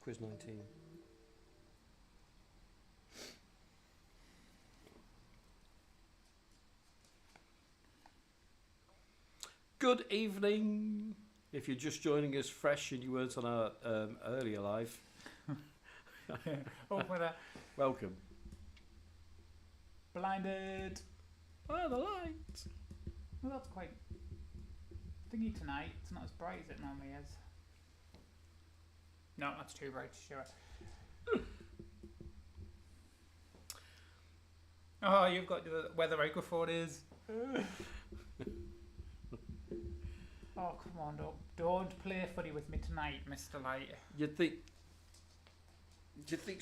Quiz 19. Good evening. If you're just joining us fresh and you weren't on our earlier live, welcome. Blinded. Oh, the light. Well, that's quite thingy tonight. It's not as bright as it normally is. No, that's too bright to show it. Oh, you've got where the microphone is. Oh, come on, don't play funny with me tonight, Mr. Light. You'd think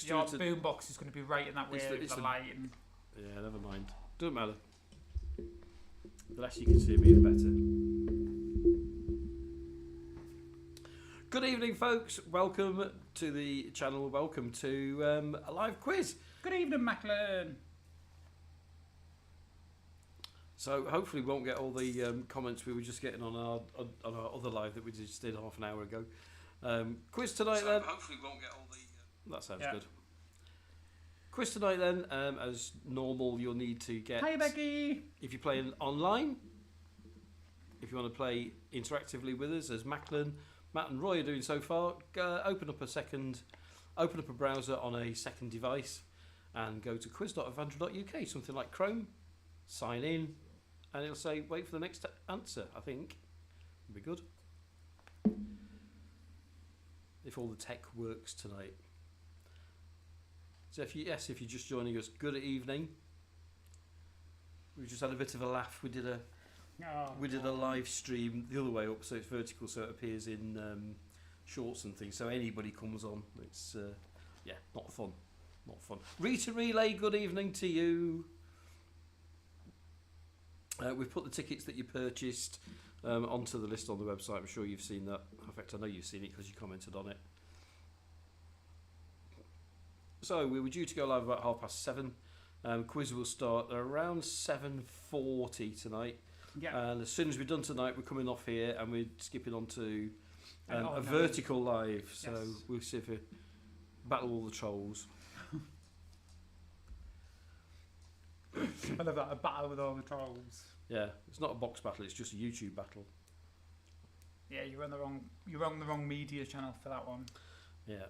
Your Stuart... boombox is going to be right in that way with the light. And... Yeah, never mind. Doesn't matter. The less you can see me, the better. Good evening, folks. Welcome to the channel. Welcome to a live quiz. Good evening, Macklin. So hopefully we won't get all the comments we were just getting on our other live that we just did half an hour ago. Quiz tonight then. Hopefully we won't get all the... That sounds good. Quiz tonight then. As normal, you'll need to get... Hi, Becky. If you're playing online, if you want to play interactively with us, as Matt and Roy are doing so far, open up a browser on a second device and go to quiz.avandra.uk, something like Chrome, sign in, and it'll say wait for the next answer. I think it'll be good if all the tech works tonight. So if you're just joining us, good evening. We've just had a bit of a laugh. We did a live stream the other way up, so it's vertical, so it appears in shorts and things. So anybody comes on, it's not fun. Rita Relay, good evening to you. We've put the tickets that you purchased onto the list on the website. I'm sure you've seen that. In fact, I know you've seen it because you commented on it. So we were due to go live about 7:30. Quiz will start around 7:40 tonight. Yeah. And as soon as we're done tonight, we're coming off here and we're skipping on to a vertical live. So we'll see if we battle all the trolls. I love that, a battle with all the trolls. Yeah, it's not a box battle, it's just a YouTube battle. Yeah, you're on the wrong media channel for that one. Yeah.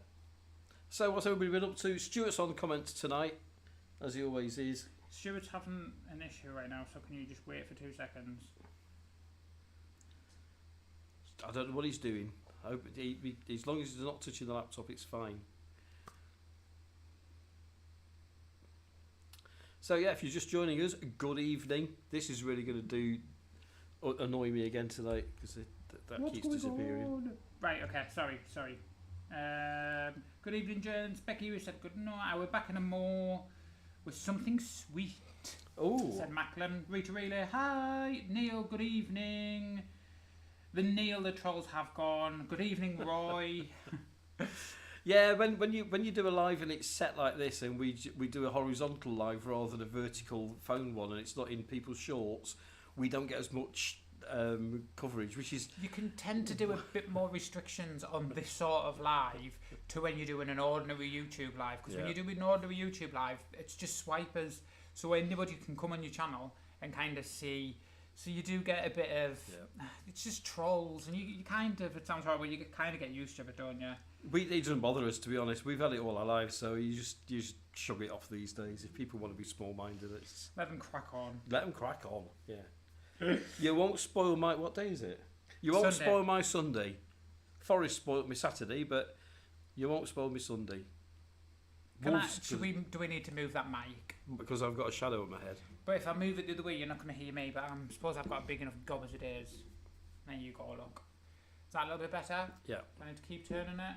So what's everybody been up to? Stuart's on comments tonight, as he always is. Stuart's having an issue right now, so can you just wait for 2 seconds? I don't know what he's doing. I hope as long as he's not touching the laptop, it's fine. So yeah, if you're just joining us, good evening. This is really going to annoy me again tonight because that keeps disappearing. On? Right, okay, sorry. Good evening, gents. Becky, we said good night. We're back in a more with something sweet. Oh, said Macklin. Rita Relay, hi. Neil, good evening. The trolls have gone. Good evening, Roy. yeah. When you do a live and it's set like this, and we do a horizontal live rather than a vertical phone one, and it's not in people's shorts, we don't get as much coverage, which is... You can tend to do a bit more restrictions on this sort of live to when you're doing an ordinary YouTube live, because when you do an ordinary YouTube live, it's just swipers, so anybody can come on your channel and kind of see, so you do get a bit of it's just trolls, and you kind of, it sounds horrible, you kind of get used to it, don't you? It doesn't bother us, to be honest. We've had it all our lives, so you just shrug it off these days. If people want to be small-minded, it's... Let them crack on. Let them crack on, yeah. You won't spoil my... What day is it? You won't spoil my Sunday. Forrest spoiled me Saturday, but you won't spoil me Sunday. Do we need to move that mic? Because I've got a shadow on my head. But if I move it the other way, you're not going to hear me, but I suppose I've got a big enough gob as it is. There you go, look. Is that a little bit better? Yeah. I need to keep turning it.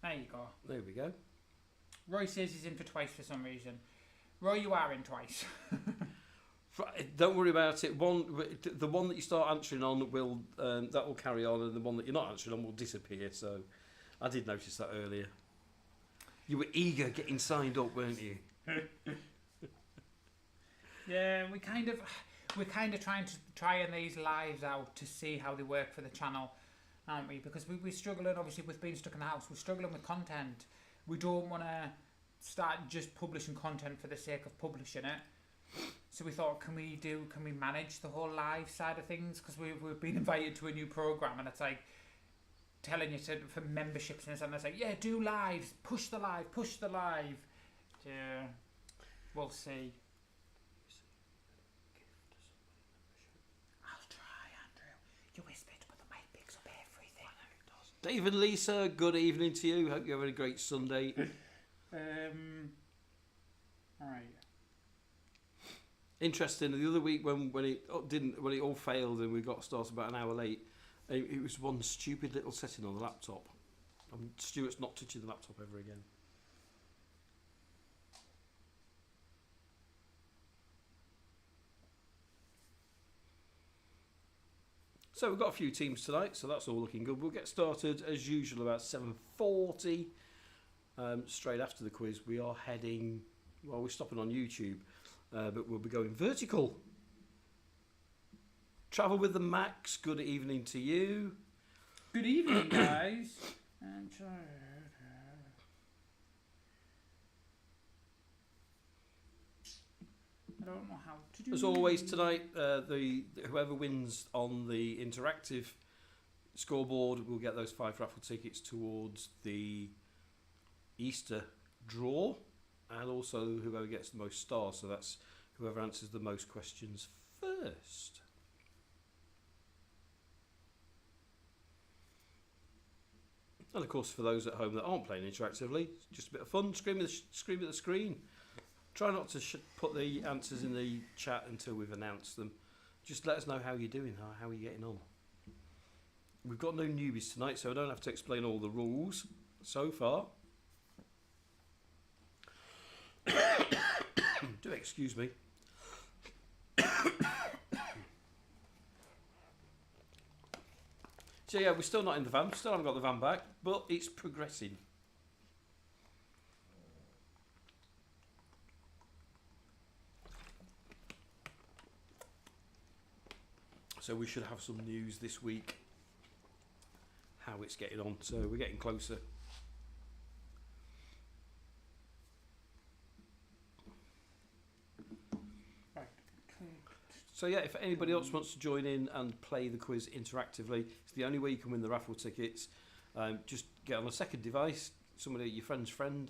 There you go. There we go. Roy says he's in for twice for some reason. Roy, you are in twice. Don't worry about it. The one that you start answering on will that will carry on, and the one that you're not answering on will disappear. So, I did notice that earlier. You were eager getting signed up, weren't you? Yeah, we're kind of trying these lives out to see how they work for the channel. aren't we? Because we're struggling, obviously, with being stuck in the house. We're struggling with content. We don't want to start just publishing content for the sake of publishing it. So we thought, can we manage the whole live side of things? Because we've been invited to a new program, and it's like telling you for memberships and something. It's like, yeah, do lives, push the live. Yeah, we'll see. I'll try, Andrew. You whispered, but the mic picks up everything. I know it does. Dave and Lisa, good evening to you. Hope you're having a great Sunday. All right. Interesting. The other week when it all failed and we got started about an hour late, it was one stupid little setting on the laptop. Stuart's not touching the laptop ever again. So we've got a few teams tonight, so that's all looking good. We'll get started as usual about 7:40. Straight after the quiz, we are heading. Well, we're stopping on YouTube, but we'll be going vertical. Travel with the Max. Good evening to you. Good evening, guys. I don't know how to do. As always tonight, whoever wins on the interactive scoreboard will get those 5 raffle tickets towards the Easter draw, and also whoever gets the most stars. So that's whoever answers the most questions first. And of course, for those at home that aren't playing interactively, just a bit of fun. Scream at the screen. Try not to put the answers in the chat until we've announced them. Just let us know how you're doing, how are you getting on. We've got no newbies tonight, so I don't have to explain all the rules so far. Do excuse me. So yeah, we're still not in the van. Still haven't got the van back, but it's progressing. So we should have some news this week. How it's getting on. So we're getting closer. So yeah, if anybody else wants to join in and play the quiz interactively, it's the only way you can win the raffle tickets. Just get on a second device, somebody your friend's phone.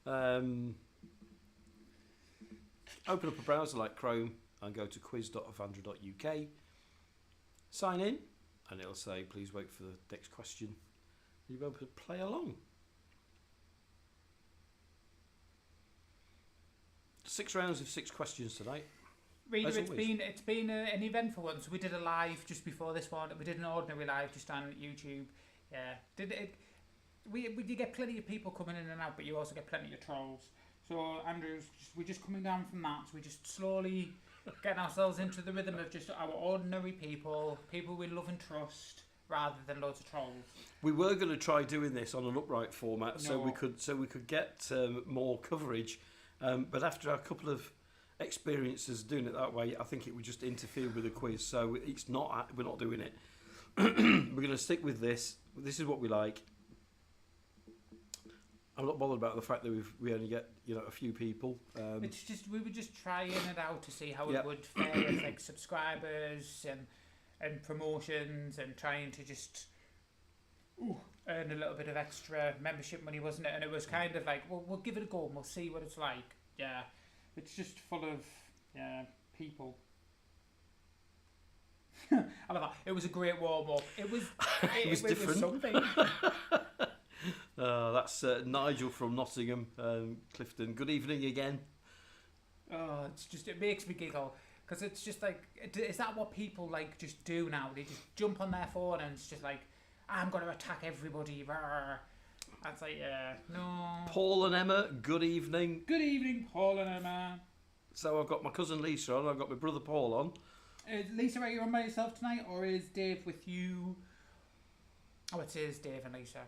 Open up a browser like Chrome and go to quiz.avandra.uk. Sign in, and it'll say, "Please wait for the next question." You'll be able to play along. 6 rounds of 6 questions tonight. Reader, it's been an eventful one. So we did a live just before this one. We did an ordinary live just on YouTube. Yeah, we did get plenty of people coming in and out, but you also get plenty of trolls. So Andrew's we're just coming down from that. So we're just slowly getting ourselves into the rhythm of just our ordinary people we love and trust, rather than loads of trolls. We were going to try doing this on an upright format, so we could get more coverage. But after a couple of experiences doing it that way, I think it would just interfere with the quiz. So it's not. We're not doing it. We're going to stick with this. This is what we like. I'm not bothered about the fact that we only get a few people. It's just we were just trying it out to see how it would fare with like subscribers and promotions, and trying to just earn a little bit of extra membership money, wasn't it? And it was kind of like, well, we'll give it a go and we'll see what it's like. Yeah, it's just full of people. I love that. It was a great warm up. It was different. Was something. That's Nigel from Nottingham, Clifton. Good evening again. Oh, it makes me giggle, because it's just like, is that what people like just do now? They just jump on their phone and it's just like, I'm going to attack everybody. That's like, no. Paul and Emma, good evening. Good evening, Paul and Emma. So I've got my cousin Lisa on, I've got my brother Paul on. Is Lisa right here on by yourself tonight, or is Dave with you? Oh, it is Dave and Lisa.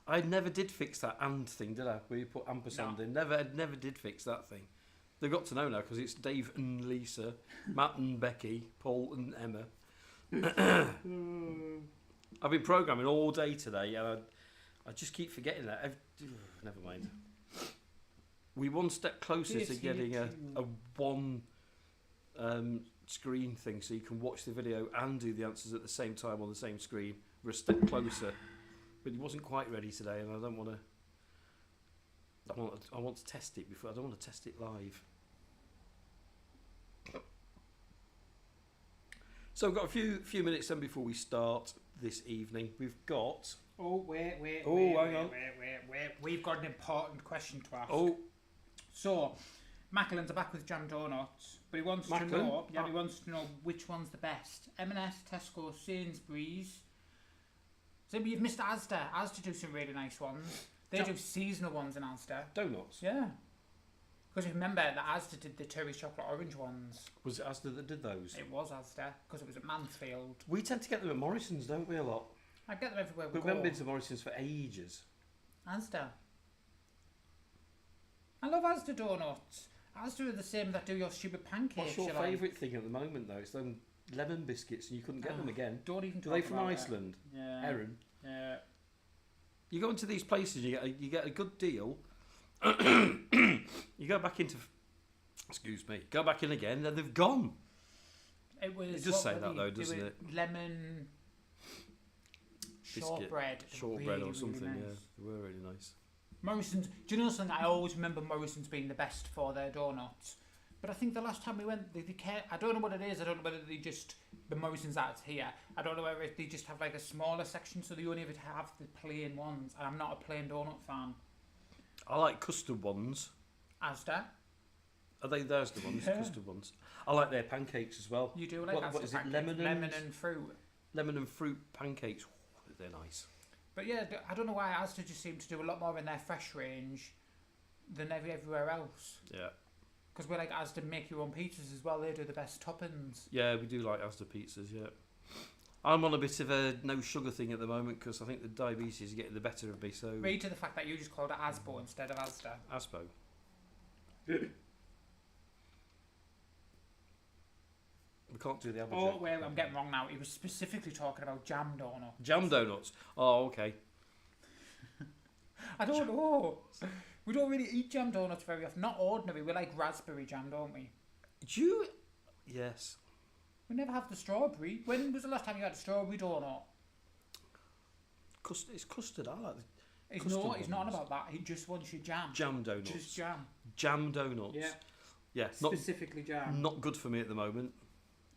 I never did fix that and thing, did I? Where you put ampersand in. Never did fix that thing. They've got to know now, because it's Dave and Lisa, Matt and Becky, Paul and Emma. I've been programming all day today, and I just keep forgetting that. Never mind. We're one step closer to getting a one screen thing, so you can watch the video and do the answers at the same time on the same screen. We're a step closer, but he wasn't quite ready today, and I don't want to. I want to test it before. I don't want to test it live. So we've got a few minutes then before we start this evening. We've got. Oh wait! Hang on. We've got an important question to ask. Oh. So, Macklin's back with jam donuts, but he wants to know. Yeah, he wants to know which one's the best. M&S, Tesco, Sainsbury's. So you've missed Asda. Asda do some really nice ones. They do seasonal ones in Asda. Donuts. Yeah. Because you remember that Asda did the cherry chocolate orange ones. Was it Asda that did those? It was Asda, because it was at Mansfield. We tend to get them at Morrison's, don't we, a lot? I get them everywhere we But go. we haven't been to Morrison's for ages. Asda. I love Asda donuts. Asda are the same that do your stupid pancakes. What's your favourite thing at the moment, though? It's them lemon biscuits, and you couldn't get them again. Don't even Do they from Iceland? Yeah. Erin? Yeah. You go into these places, you get a good deal. You go back into, go back in again, and they've gone. It was. It does say that though, doesn't it? Lemon shortbread. Shortbread or something. Really nice. Yeah, they were really nice. Morrison's. Do you know something? I always remember Morrison's being the best for their donuts. But I think the last time we went, they care. I don't know what it is. I don't know whether they just the Morrison's that's here. I don't know whether they just have like a smaller section, so they only ever have the plain ones. And I'm not a plain donut fan. I like custard ones. Asda. Are they those the ones? Yeah. Custard ones. I like their pancakes as well. You do like Asda what is pancakes? it? Lemon and fruit. Lemon and fruit pancakes. They're nice. But yeah, I don't know why Asda just seem to do a lot more in their fresh range than everywhere else. Yeah. Because we're like Asda make your own pizzas as well. They do the best toppings. Yeah, we do like Asda pizzas. Yeah. I'm on a bit of a no sugar thing at the moment because I think the diabetes is getting the better of me. So. Read to the fact that you just called it Asbo instead of Asda. Aspo. We can't do the other. Oh, well, I'm getting wrong now. He was specifically talking about jam donuts. Jam donuts. Oh, okay. I don't know. We don't really eat jam donuts very often. Not ordinary. We like raspberry jam, don't we? Do you? Yes. We never have the strawberry. When was the last time you had a strawberry donut? It's custard. I like the He's not on about that. He just wants your jam. jam donuts. Just jam. Jam donuts. Yeah. Yeah. Specifically jam. Not good for me at the moment.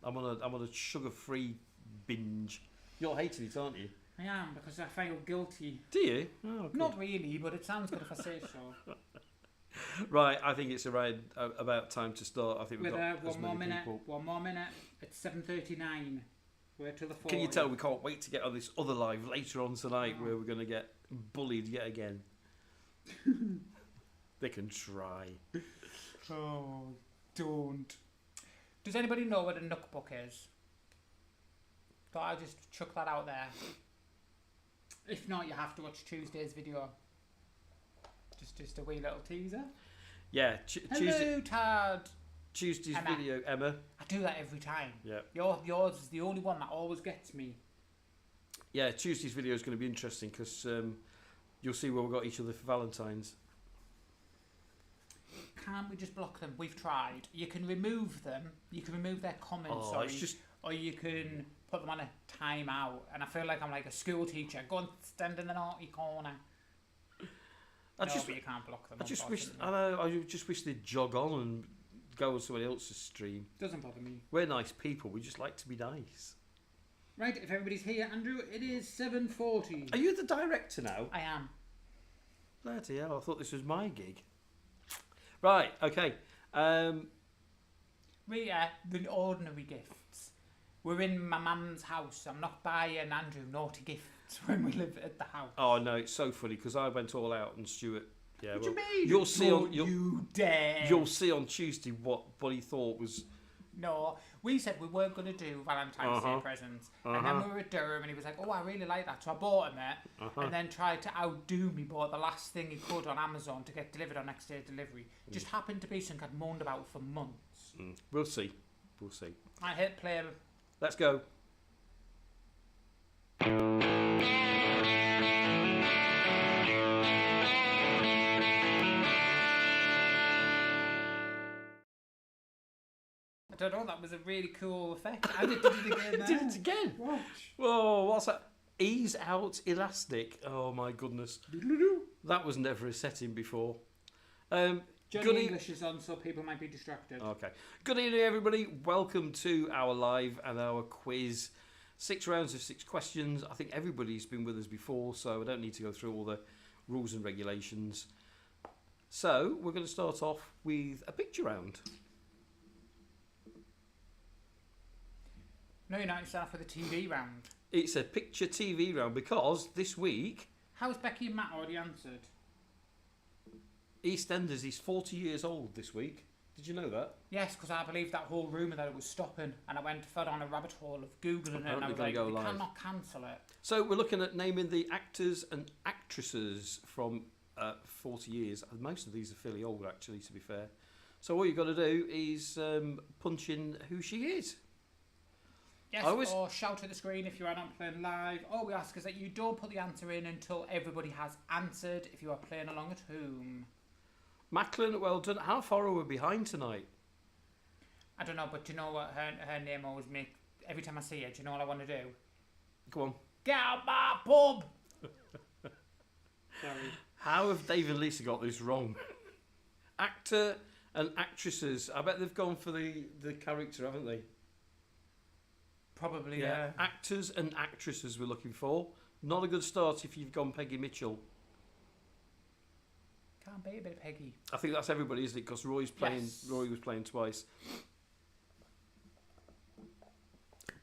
I'm on a sugar-free binge. You're hating it, aren't you? I am, because I feel guilty. Do you? Oh, good. Not really, but it sounds good if I say so. Right, I think it's about time to start. I think we've got one more minute. It's 7:39. We're to the 40. Can you tell we can't wait to get on this other live later on tonight where we're going to get bullied yet again? They can try. Oh, don't. Does anybody know what a Nookbook is? Thought I'd just chuck that out there. If not, you have to watch Tuesday's video. Just a wee little teaser. Yeah, Hello, Tad. Tuesday's Emma. video, Emma. I do that every time. Yeah. Yours is the only one that always gets me. Yeah, Tuesday's video is going to be interesting because you'll see where we got each other for Valentine's. Can't we just block them? We've tried. You can remove them. You can remove their comments. Or you can put them on a timeout. And I feel like I'm like a school teacher. Go and stand in the naughty corner. But you can't block them. I just wish they'd jog on and go on somebody else's stream. Doesn't bother me. We're nice people. We just like to be nice. Right, if everybody's here, Andrew, it is 7:40. Are you the director now? I am. Bloody hell, I thought this was my gig. Right, okay. The ordinary gifts. We're in my mum's house. I'm not buying Andrew naughty gifts when we live at the house. Oh no, it's so funny because I went all out and Stuart. Yeah, what do you mean? You'll see you dare. You'll see on Tuesday what he thought was. No, we said we weren't going to do Valentine's Day presents, and then we were at Durham, and he was like, "Oh, I really like that," so I bought him it, and then tried to outdo me. Bought the last thing he could on Amazon to get delivered on next day delivery. Just happened to be something I'd moaned about for months. We'll see. I hit play. Let's go. I don't know, that was a really cool effect. I did it again there. Did it again. Watch. Whoa, what's that? Ease out elastic. Oh my goodness. That was never a setting before. Johnny Good English is on, so people might be distracted. Okay. Good evening, everybody. Welcome to our live and our quiz. 6 rounds of 6 questions. I think everybody's been with us before, so I don't need to go through all the rules and regulations. So, we're going to start off with a picture round. No, you're not. You start off with a TV round. It's a picture TV round because this week, How's Becky and Matt already answered? EastEnders is 40 years old this week. Did you know that? Yes, because I believe that whole rumour that it was stopping, and I went fell down a rabbit hole of Googling it, and I was like, go you live. cannot cancel it. So we're looking at naming the actors and actresses from 40 years. Most of these are fairly old, actually, to be fair. So all you've got to do is punch in who she is. Yes, or shout at the screen if you are not playing live. All we ask is that you don't put the answer in until everybody has answered if you are playing along at home. Macklin, well done. How far are we behind tonight? I don't know, but do you know what her name always makes? Every time I see her, do you know what I want to do? Go on. Get out my pub! Sorry. How have Dave and Lisa got this wrong? Actor and actresses. I bet they've gone for the character, haven't they? Probably, yeah. Actors and actresses we're looking for. Not a good start if you've gone Peggy Mitchell. Can't beat a bit of Peggy. I think that's everybody, isn't it? Because Roy was playing twice.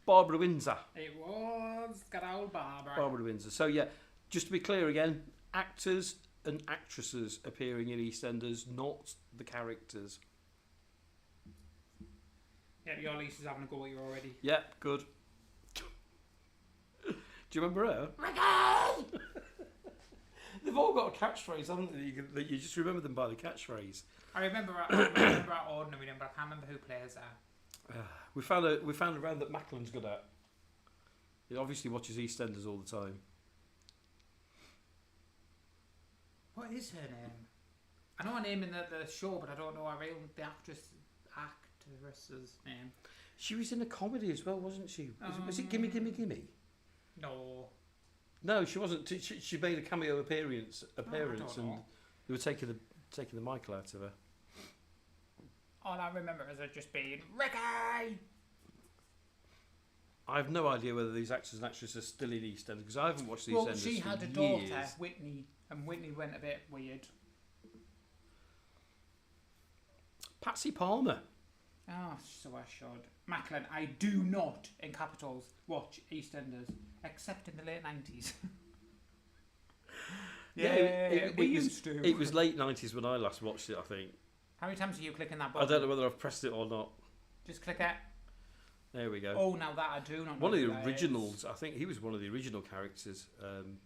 Barbara Windsor. It was good old Barbara. Barbara Windsor. So yeah, just to be clear again, actors and actresses appearing in EastEnders, not the characters. Yeah, your Lisa's having a go at you already. Yeah, good. Do you remember her? Ricky! They've all got a catchphrase, haven't they? That you just remember them by the catchphrase. I remember our ordinary number. I can't remember who plays there. We found a round that Macklin's good at. He obviously watches EastEnders all the time. What is her name? I know her name in the show, but I don't know the actress's name. She was in a comedy as well, wasn't she? Was it Gimme Gimme Gimme? No. No, she wasn't. She made a cameo appearance, and know. they were taking the Michael out of her. All I remember is her just being Ricky. I have no idea whether these actors and actresses are still in EastEnders because I haven't watched EastEnders Well, she for had a years. daughter, Whitney, and Whitney went a bit weird. Patsy Palmer. Oh, so I should. Macklin, I do not, in capitals, watch EastEnders, except in the late 90s. We used to. It was late 90s when I last watched it, I think. How many times are you clicking that I button? don't know whether I've pressed it or not. Just click it. There we go. Oh, now that I do not know. One of who the that originals. is. I think he was one of the original characters.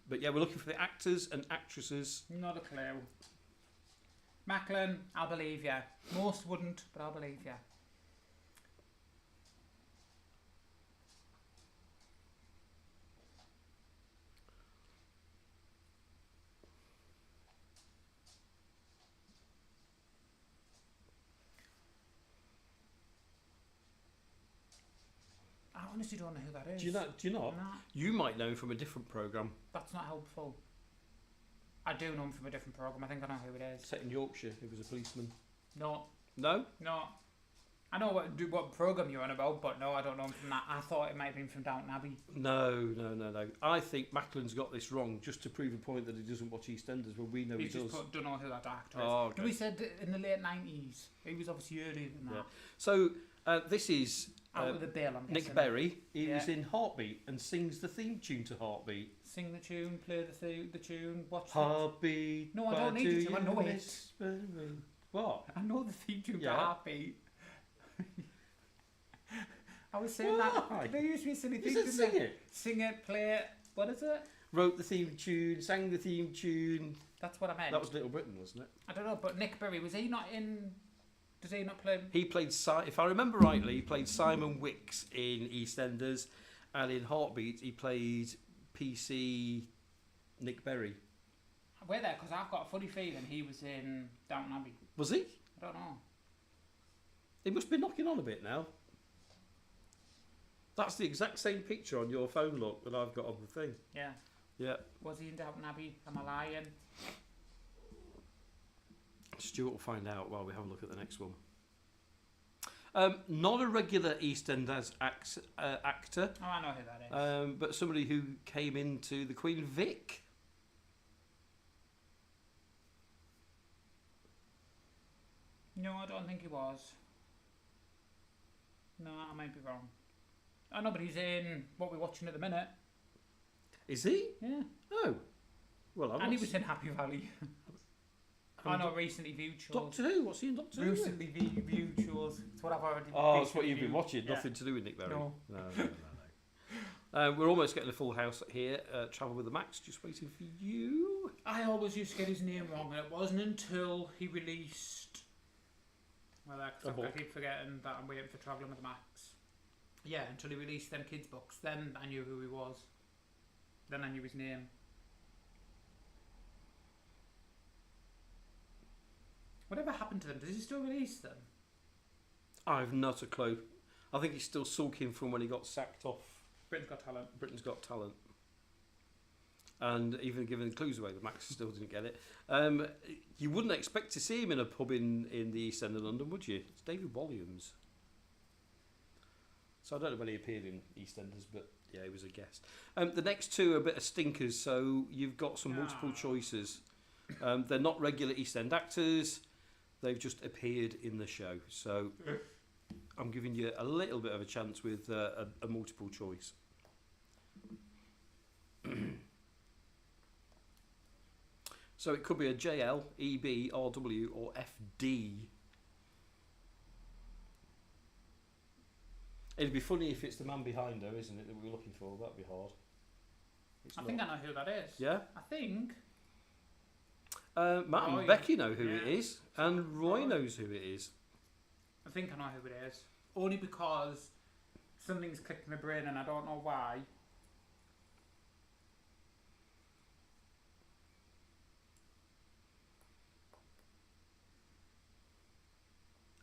But yeah, we're looking for the actors and actresses. Not a clue. Macklin, I'll believe you. Most wouldn't, but I'll believe you. I honestly don't know who that is. Do you not? No, You might know him from a different programme. that's not helpful. I do know him from a different programme. I think I know who it is. Set in Yorkshire. He was a policeman. No, No? no. I know what programme you're on about, but no, I don't know him from that. I thought it might have been from Downton Abbey. No. I think Macklin's got this wrong just to prove a point that he doesn't watch EastEnders when we know He's he just does. don't know who that actor is. Oh, okay. No, he said in the late 90s. He was obviously earlier than that. Yeah. So this is Out with a bill, I'm guessing. Nick Berry. He was Yeah. in Heartbeat and sings the theme tune to Heartbeat. Sing the tune, play the tune, watch Heartbeat. No, I don't why need do you to, I know you it. whisper me? What? I know the theme tune to Yeah. Heartbeat. I was saying that. Why? They used to be silly You things. said didn't sing they? it. Sing it, play it. What is it? Wrote the theme tune, sang the theme tune. That's what I meant. That was Little Britain, wasn't it? I don't know, but Nick Berry, was he not in... Did he not play... He played, if I remember rightly, he played Simon Wicks in EastEnders, and in Heartbeat he played PC Nick Berry. We're there because I've got a funny feeling he was in Downton Abbey. Was he? I don't know. He must be knocking on a bit now. That's the exact same picture on your phone, look, that I've got on the thing. Yeah. Yeah. Was he in Downton Abbey? Am I lying? Stuart will find out while we have a look at the next one. Not a regular East End actor. Oh, I know who that is. But somebody who came into the Queen Vic. No, I don't think he was. No, I might be wrong. I know, but he's in what we're watching at the minute. Is he? Yeah. Oh. Well, I'm And he was in Happy Valley. I know, recently viewed shows. Doctor Who? What's he in Doctor Who? Recently viewed shows. It's what I've already Oh, that's what you've viewed. been watching. Yeah. Nothing to do with Nick Berry. No. No. We're almost getting a full house here. Travel with the Max, just waiting for you. I always used to get his name wrong, and it wasn't until he released. Well, I keep forgetting that I'm waiting for Travelling with the Max. Yeah, until he released them kids' books. Then I knew who he was. Then I knew his name. Whatever happened to them? Does he still release them? I've not a clue. I think he's still sulking from when he got sacked off Britain's Got Talent. Britain's Got Talent. And even giving clues away, the Max still didn't get it. You wouldn't expect to see him in a pub in the East End of London, would you? It's David Williams. So I don't know when he appeared in EastEnders, but yeah, he was a guest. The next two are a bit of stinkers, so you've got some multiple choices. They're not regular East End actors. They've just appeared in the show. So I'm giving you a little bit of a chance with a multiple choice. So it could be a JL, EB, RW or FD. It'd be funny if it's the man behind her, isn't it, that we're looking for? That'd be hard. I think I know who that is. Yeah? I think. Matt Roy. and Becky know who it Yeah. is, and Roy knows who it is. I think I know who it is. Only because something's clicked in my brain and I don't know why.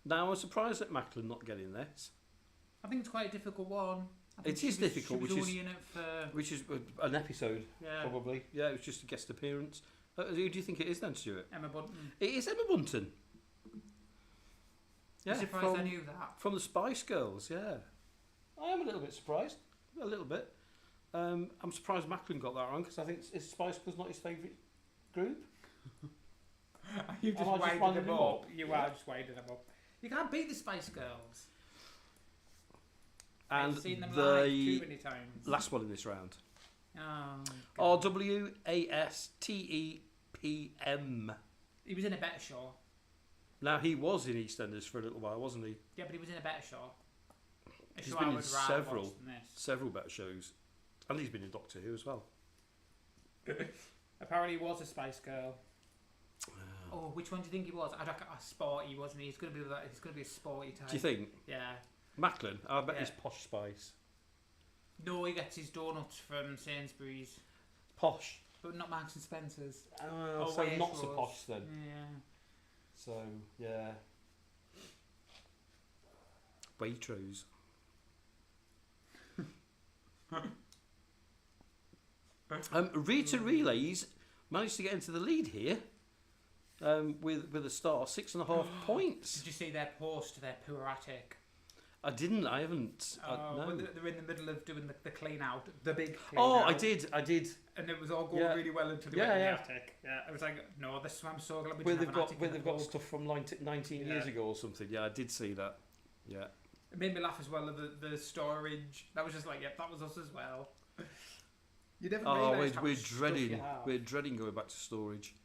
Now, I'm surprised at Macklin not getting this. I think it's quite a difficult one. I think It is difficult, She was which only is- in it for. Which is an episode, Yeah. probably. Yeah, it was just a guest appearance. Who do you think it is then, Stuart? Emma Bunton. It is Emma Bunton. I'm surprised I knew that. From the Spice Girls, yeah. I am a little bit surprised. A little bit. I'm surprised Macklin got that wrong, because I think is Spice Girls not his favourite group? You've Am just I just winded winding them him up. up? You Yeah. are just winding them up. You can't beat the Spice Girls. And I've seen them live too the many times. last one in this round. Oh, God. RWASTEPM. He was in a better show. Now, he was in EastEnders for a little while, wasn't he? Yeah, but he was in a better show. A He's show been I in would rather several. watch than this. Several better shows. And he's been in Doctor Who as well. Apparently, he was a Spice Girl. Oh, which one do you think he was? I reckon a sporty, wasn't he? He's gonna be that. He's gonna be a sporty type. Do you think? Yeah. Macklin? I bet Yeah. he's Posh Spice. No, he gets his donuts from Sainsbury's, Posh? but not Marks and Spencer's. So Waitrose. not so posh then. Yeah. So, yeah. Waitrose. Rita Relays managed to get into the lead here with a star, 6.5 points. Did you see their post? Their poor attic. I didn't. I haven't. No. When they're in the middle of doing the clean out, the big clean Oh, out. I did. And it was all going Yeah. really well until they Yeah, went in yeah. the attic. Yeah, I was like, no, this is why I'm so glad we Where didn't they've have an got attic where in the they've got pub. stuff from 19 years ago or something. Yeah, I did see that. Yeah. It made me laugh as well. The storage. That was just like, yep, that was us as well. You never Oh, realise how we're much stuff dreading. you have. We're dreading going back to storage.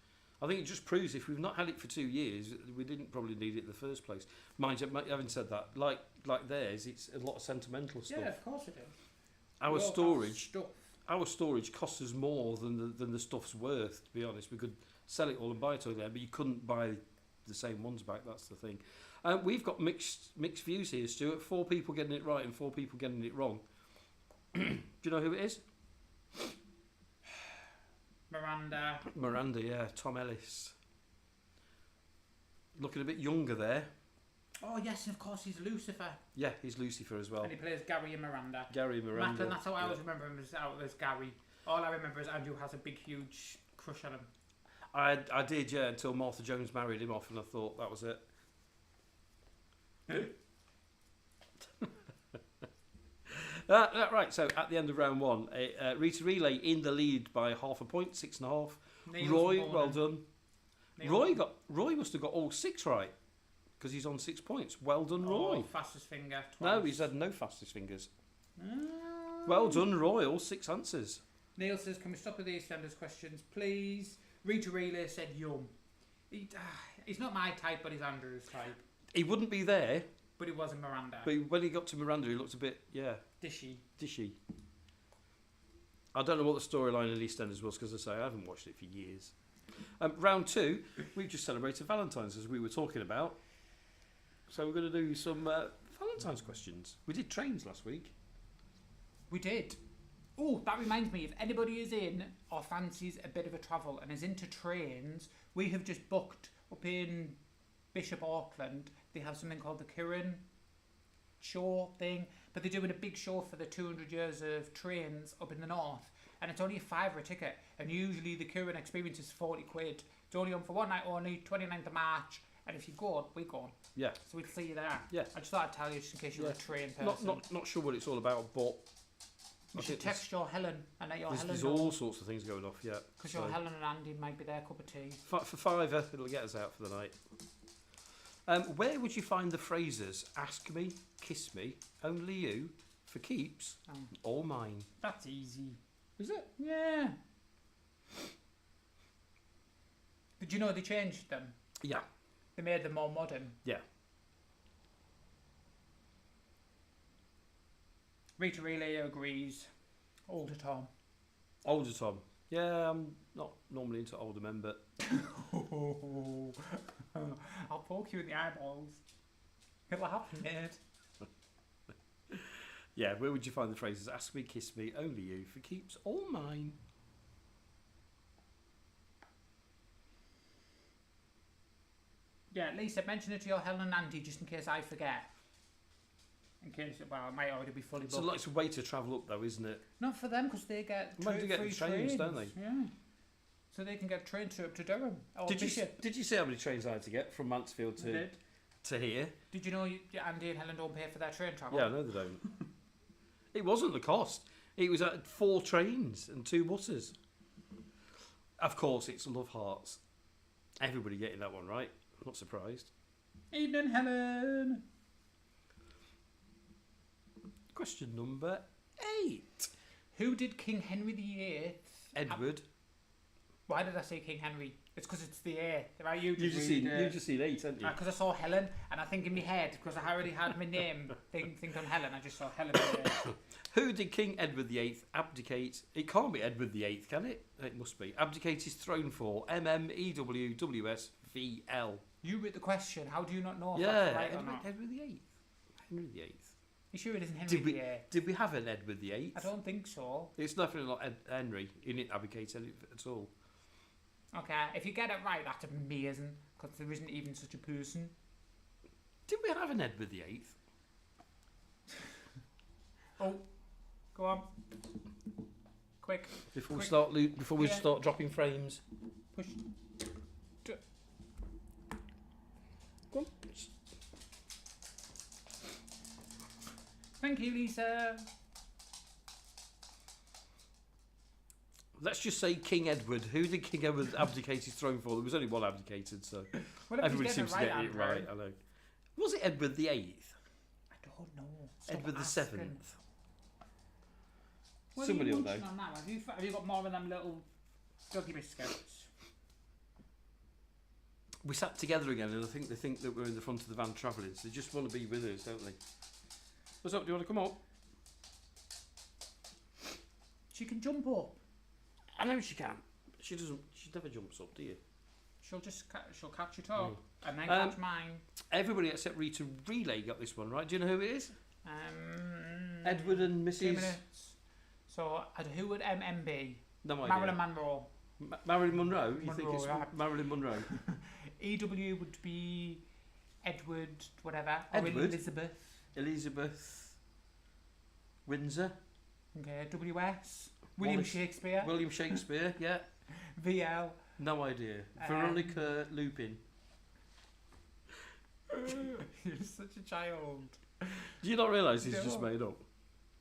I think it just proves if we've not had it for 2 years, we didn't probably need it in the first place. Mind you, having said that, like theirs, it's a lot of sentimental stuff. Yeah, of course it is. Our We all have storage, stuff. our storage costs us more than the stuff's worth. To be honest, we could sell it all and buy it all there, but you couldn't buy the same ones back. That's the thing. We've got mixed views here, Stuart. 4 people getting it right and 4 people getting it wrong. Do you know who it is? Miranda. Miranda, yeah. Tom Ellis. Looking a bit younger there. Oh yes, and of course he's Lucifer. Yeah, he's Lucifer as well. And he plays Gary and Miranda. Gary Miranda. Malton, that's how I always remember him as Gary. All I remember is Andrew has a big, huge crush on him. I did, yeah, until Martha Jones married him off, and I thought that was it. Right, so at the end of round one, Rita Relay in the lead by half a point, 6.5. Roy, well done. Roy must have got all 6 right, because he's on 6 points. Well done, Roy. Fastest finger. No, Twice. he's had no fastest fingers. Well done, Roy. All 6 answers. Neil says, can we stop with the EastEnders questions, please? Rita Relay said yum. He's not my type, but he's Andrew's type. He wouldn't be there. But he was in Miranda. But when he got to Miranda, he looked a bit, dishy. I don't know what the storyline in EastEnders was, because I haven't watched it for years. Round 2, we've just celebrated Valentine's, as we were talking about. So we're going to do some Valentine's questions. We did trains last week. We did. Oh, that reminds me, if anybody is in or fancies a bit of a travel and is into trains, we have just booked up in Bishop Auckland. They have something called the Kirin show thing, but they're doing a big show for the 200 years of trains up in the north, and it's only a £5 ticket, and usually the Kirin experience is 40 quid. It's only on for one night only, 29th of March, and if you go, we go. Yeah. So we'll see you there. Yeah. I just thought I'd tell you just in case you're a train person. Not sure what it's all about, but you should text your Helen and let your Helen there's know. all sorts of things going off, yeah. Because your Helen and Andy might be their cup of tea. For £5, it'll get us out for the night. Where would you find the phrases "ask me," "kiss me," "only you," "for keeps," or "mine"? That's easy. Is it? Yeah. Did you know they changed them? Yeah. They made them more modern. Yeah. Rita Relay agrees. Older Tom. Older Tom. Yeah, I'm not normally into older men, but I'll poke you in the eyeballs. It'll happen, mate. Yeah, where would you find the phrases "ask me," "kiss me," "only you," "for keeps," or "mine"? Yeah, Lisa, mention it to your Helen and Andy just in case I forget. In case, well, it might already be fully booked. It's a way to travel up, though, isn't it? Not for them, because they get They get free trains, don't they? Yeah. So they can get trained to up to Durham. Or Did Bishop. you see how many trains I had to get from Mansfield to here? Did you know Andy and Helen don't pay for their train travel? Yeah, no, they don't. It wasn't the cost. It was 4 trains and 2 buses. Of course, it's Love Hearts. Everybody getting that one right. Not surprised. Evening, Helen. Question number 8. Who did King Henry VIII? Edward. Why did I say King Henry? It's because it's the 8th, right? You just seen 8, haven't you? Because I saw Helen, and I think in my head, because I already had my name think on Helen, I just saw Helen. Who did King Edward VIII abdicate? It can't be Edward VIII, can it? It must be. Abdicate his throne for. MMEWWSVL. You read the question. How do you not know if Yeah, that's right or not? Edward VIII. Henry VIII. You sure it isn't Henry VIII? Did we have an Edward VIII? I don't think so. It's definitely not Henry. He didn't abdicate at all. Okay, if you get it right, that's amazing, because there isn't even such a person. Did we have an Edward VIII? Oh, go on. Quick. Before Quick. we start dropping frames. Push. Go on. Thank you, Lisa. Let's just say King Edward. Who did King Edward abdicate his throne for? There was only one abdicated, so everybody seems to get it right. I know. Was it Edward VIII? I don't know. Edward asking. VII. What Somebody are will you know. munching on now? Have you got more of them little doggy biscuits? We sat together again, and I think they think that we're in the front of the van travelling, so they just want to be with us, don't they? What's up? Do you want to come up? She can jump up. I know she can. She doesn't. She never jumps up, do you? She'll catch it up and then catch mine. Everybody except Rita Relay got this one right. Do you know who it is? Edward and Mrs. 2 minutes. So, who would MM be? No idea. Marilyn Monroe. Marilyn Monroe? You think Monroe, it's yeah. Marilyn Monroe? EW would be Edward, whatever. Edward? Or Elizabeth. Elizabeth Windsor? Okay, WS. William Wallace- Shakespeare. William Shakespeare, yeah. VL. No idea. Veronica Lupin. You're such a child. Do you not realise he's just No. made up?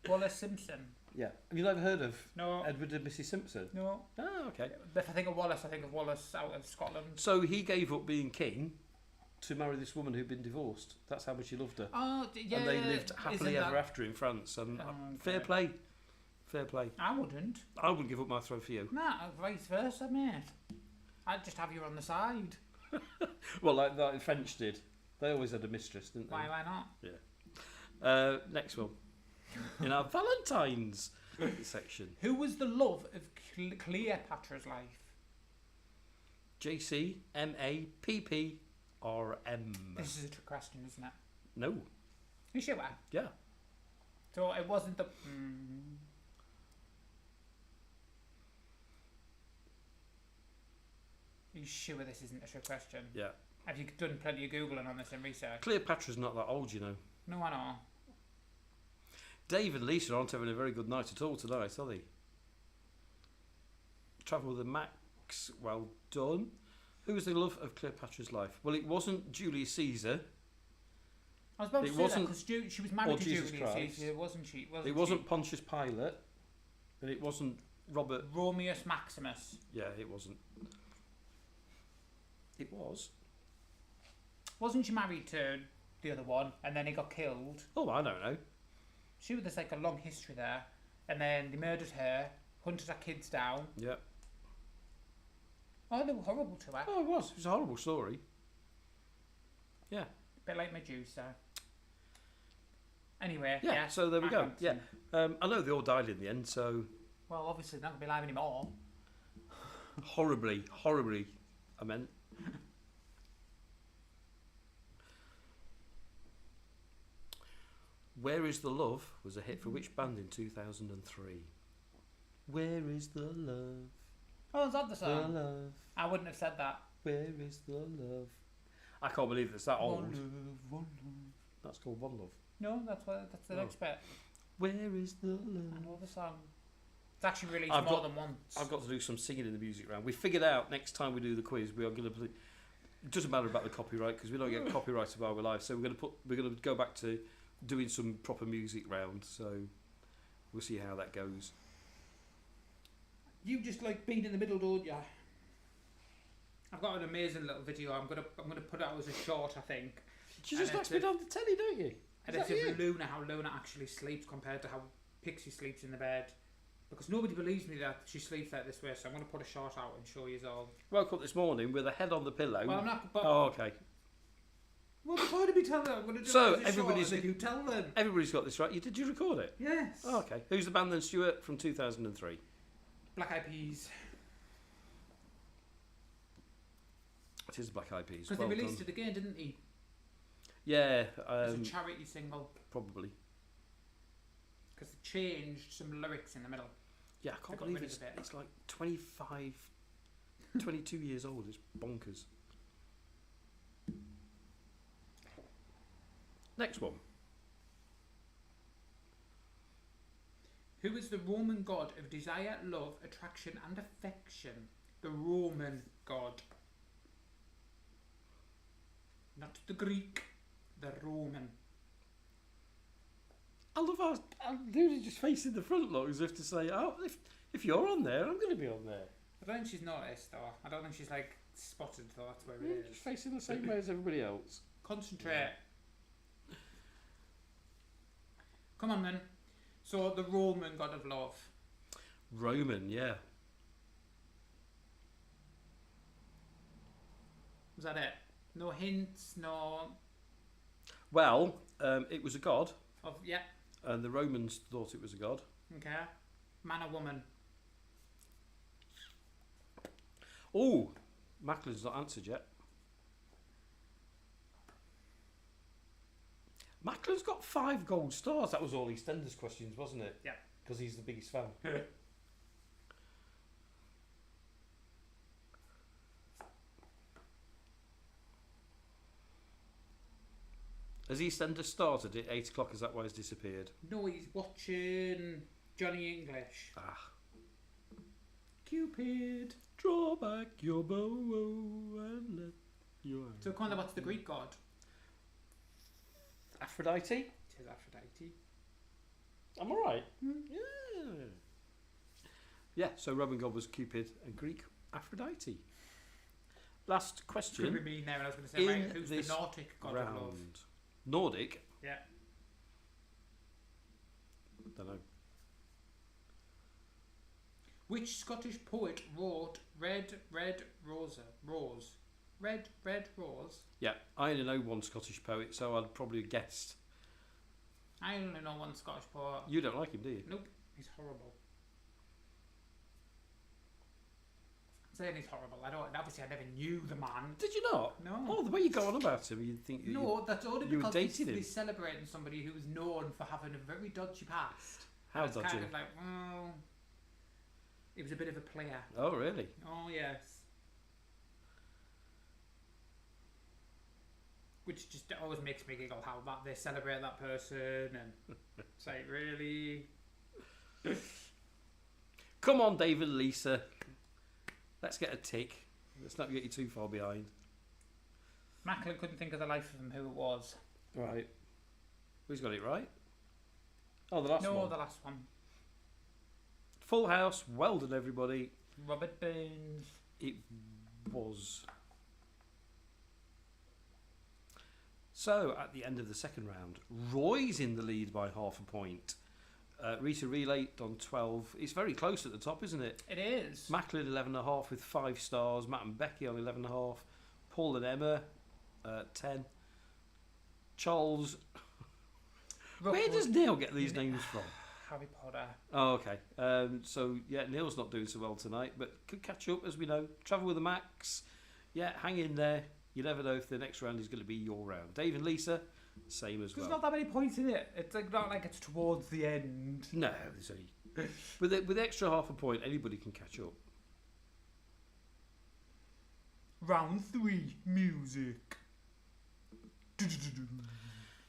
Wallace Simpson. Yeah. Have you never heard of No. Edward and Mrs Simpson? No. Oh, okay. If I think of Wallace, I think of Wallace out of Scotland. So he gave up being king to marry this woman who'd been divorced. That's how much he loved her. Oh, yeah. And they lived happily Isn't ever that- after in France. And Oh, fair okay. play. Fair play. I wouldn't. I wouldn't give up my throne for you. Nah, vice versa, mate. I'd just have you on the side. Well, like that French did. They always had a mistress, didn't they? Why not? Next one. In our Valentine's section. Who was the love of Cleopatra's life? JC, MA, PP, or M? This is a trick question, isn't it? No. You sure? Yeah. So it wasn't the... Are you sure this isn't a trick question? Yeah. Have you done plenty of Googling on this and research? Cleopatra's not that old, you know. No, I know. Dave and Lisa aren't having a very good night at all tonight, are they? Travel with the Max, well done. Who was the love of Cleopatra's life? Well, it wasn't Julius Caesar. I was about It to say that wasn't- because she was married or to Jesus Julius Christ. Caesar, wasn't she? It wasn't Pontius Pilate. And it wasn't Robert. Romius Maximus. Yeah, it wasn't. It was. Wasn't she married to the other one and then he got killed? Oh, I don't know. There's like a long history there. And then they murdered her, hunted her kids down. Yeah. Oh, they were horrible to her. Oh, it was. It was a horrible story. Yeah. Bit like Medusa. Anyway, Yeah, yeah. so there we Mark go. Yeah. Anthony. I know they all died in the end, so Well, obviously they're not going to be alive anymore. horribly, horribly, I meant. Where is the Love was a hit for which band in 2003? Where is the love? Oh, is that the The song? love. I wouldn't have said that. Where is the love? I can't believe it's that old. One love, one love. That's called One Love. No, that's the Oh. next bit. Where is the I love? know the song. It's actually released I've more got- than once. I've got to do some singing in the music round. We figured out next time we do the quiz, we are going to play. It doesn't matter about the copyright because we don't get copyrighted while we're live. So we're going to go back to doing some proper music round. So we'll see how that goes. You just like being in the middle, don't you? I've got an amazing little video. I'm gonna put it out as a short, I think. You just And like to be on the telly, don't you? And Is it's that of you? Luna, how Luna actually sleeps compared to how Pixie sleeps in the bed. Because nobody believes me that she sleeps like this way, so I'm going to put a short out and show you all. Woke up this morning with a head on the pillow. Well, I'm not. But, Oh, okay. well, why did we tell them? I'm going to do So, it as a everybody's- short, and you tell them. Everybody's got this right. Did you record it? Yes. Oh, okay. Who's the band then, Stuart, from 2003? Black Eyed Peas. It is Black Eyed Peas. Because Well they released done. it again, didn't they? Yeah, As a charity single. probably. Because they changed some lyrics in the middle. Yeah, I They can't got believe rid of it's, it. it's like 25, 22 years old. It's bonkers. Next one. Who is the Roman god of desire, love, attraction, and affection? The Roman god. Not the Greek, the Roman. I love how Luna's just facing the front, look, as if to say, oh, if you're on there, I'm going to be on there. I don't think she's noticed, though. I don't think she's, like, spotted, though. That's where You're it just is. facing the same way as everybody else. Concentrate. Come on, then. So, the Roman god of love. Roman, yeah. Was that it? No hints, no... Well, it was a god, Yeah, and the Romans thought it was a god. okay. Man or woman? Oh, Macklin's not answered yet. Macklin's got 5 gold stars. That was all EastEnders questions, wasn't it? Yeah. Because he's the biggest fan. Has EastEnders started at 8 o'clock? Is that why he's disappeared? No, he's watching Johnny English. Ah. Cupid. Draw back your bow and let your... So, kind of, what's the Greek god? Aphrodite? It is Aphrodite. Am I right? Mm. Yeah. Yeah, so Roman god was Cupid and Greek Aphrodite. Last question. Could be me now, and I was going to say, right, who's the Nordic god of love? Nordic? Yeah. Don't know. Which Scottish poet wrote Red, Red Rose? Red, Red Rose? Yeah, I only know one Scottish poet, so I'd probably have guessed. I only know one Scottish poet. You don't like him, do you? Nope, he's horrible. I'm saying he's horrible. Obviously, I never knew the man. Did you not? No. Oh, the way you go on about him, you'd think... No, that's only you because dated he's him. celebrating somebody who was known for having a very dodgy past. How It's dodgy? kind of like, well, he was a bit of a player. Oh, really? Oh, yes. Which just always makes me giggle how that they celebrate that person and it's like, really? Come on, David and Lisa. Let's get a tick. Let's not get you too far behind. Macklin couldn't think of the life of him who it was. Right. Who's got it right? Oh, the last one. No, the last one. Full house. Well done, everybody. Robert Burns. It was. So, at the end of the second round, Roy's in the lead by half a point. Rita Relay on 12. It's very close at the top, isn't it? It is. Macklin 11.5 with 5 stars. Matt and Becky on 11.5. Paul and Emma 10. Charles. Where does Neil get these names from? Harry Potter. Oh, okay. So, yeah, Neil's not doing so well tonight, but could catch up, as we know. Travel with the Max. Yeah, hang in there. You never know if the next round is going to be your round. Dave and Lisa, same as well. There's not that many points in it. It's like not like it's towards the end. No, there's only... with extra half a point, anybody can catch up. Round 3, music.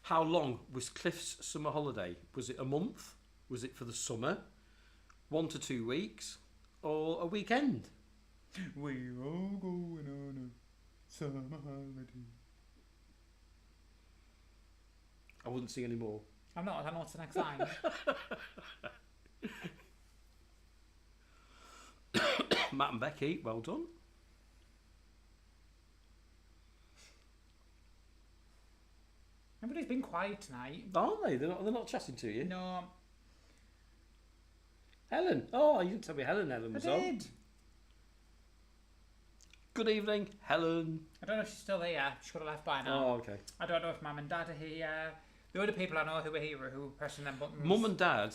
How long was Cliff's summer holiday? Was it a month? Was it for the summer? 1 to 2 weeks? Or a weekend? We're all going on a summer holiday. I wouldn't sing any more. I'm not. I know what's the next line. Matt and Becky, well done. Everybody's been quiet tonight. Aren't they? They're not chatting to you. No, Helen. Oh, you didn't tell me Helen was I on. did. Good evening, Helen. I don't know if she's still here. She could have left by now. Oh, okay. I don't know if Mum and Dad are here. The other people I know who are here are who are pressing them buttons. Mum and Dad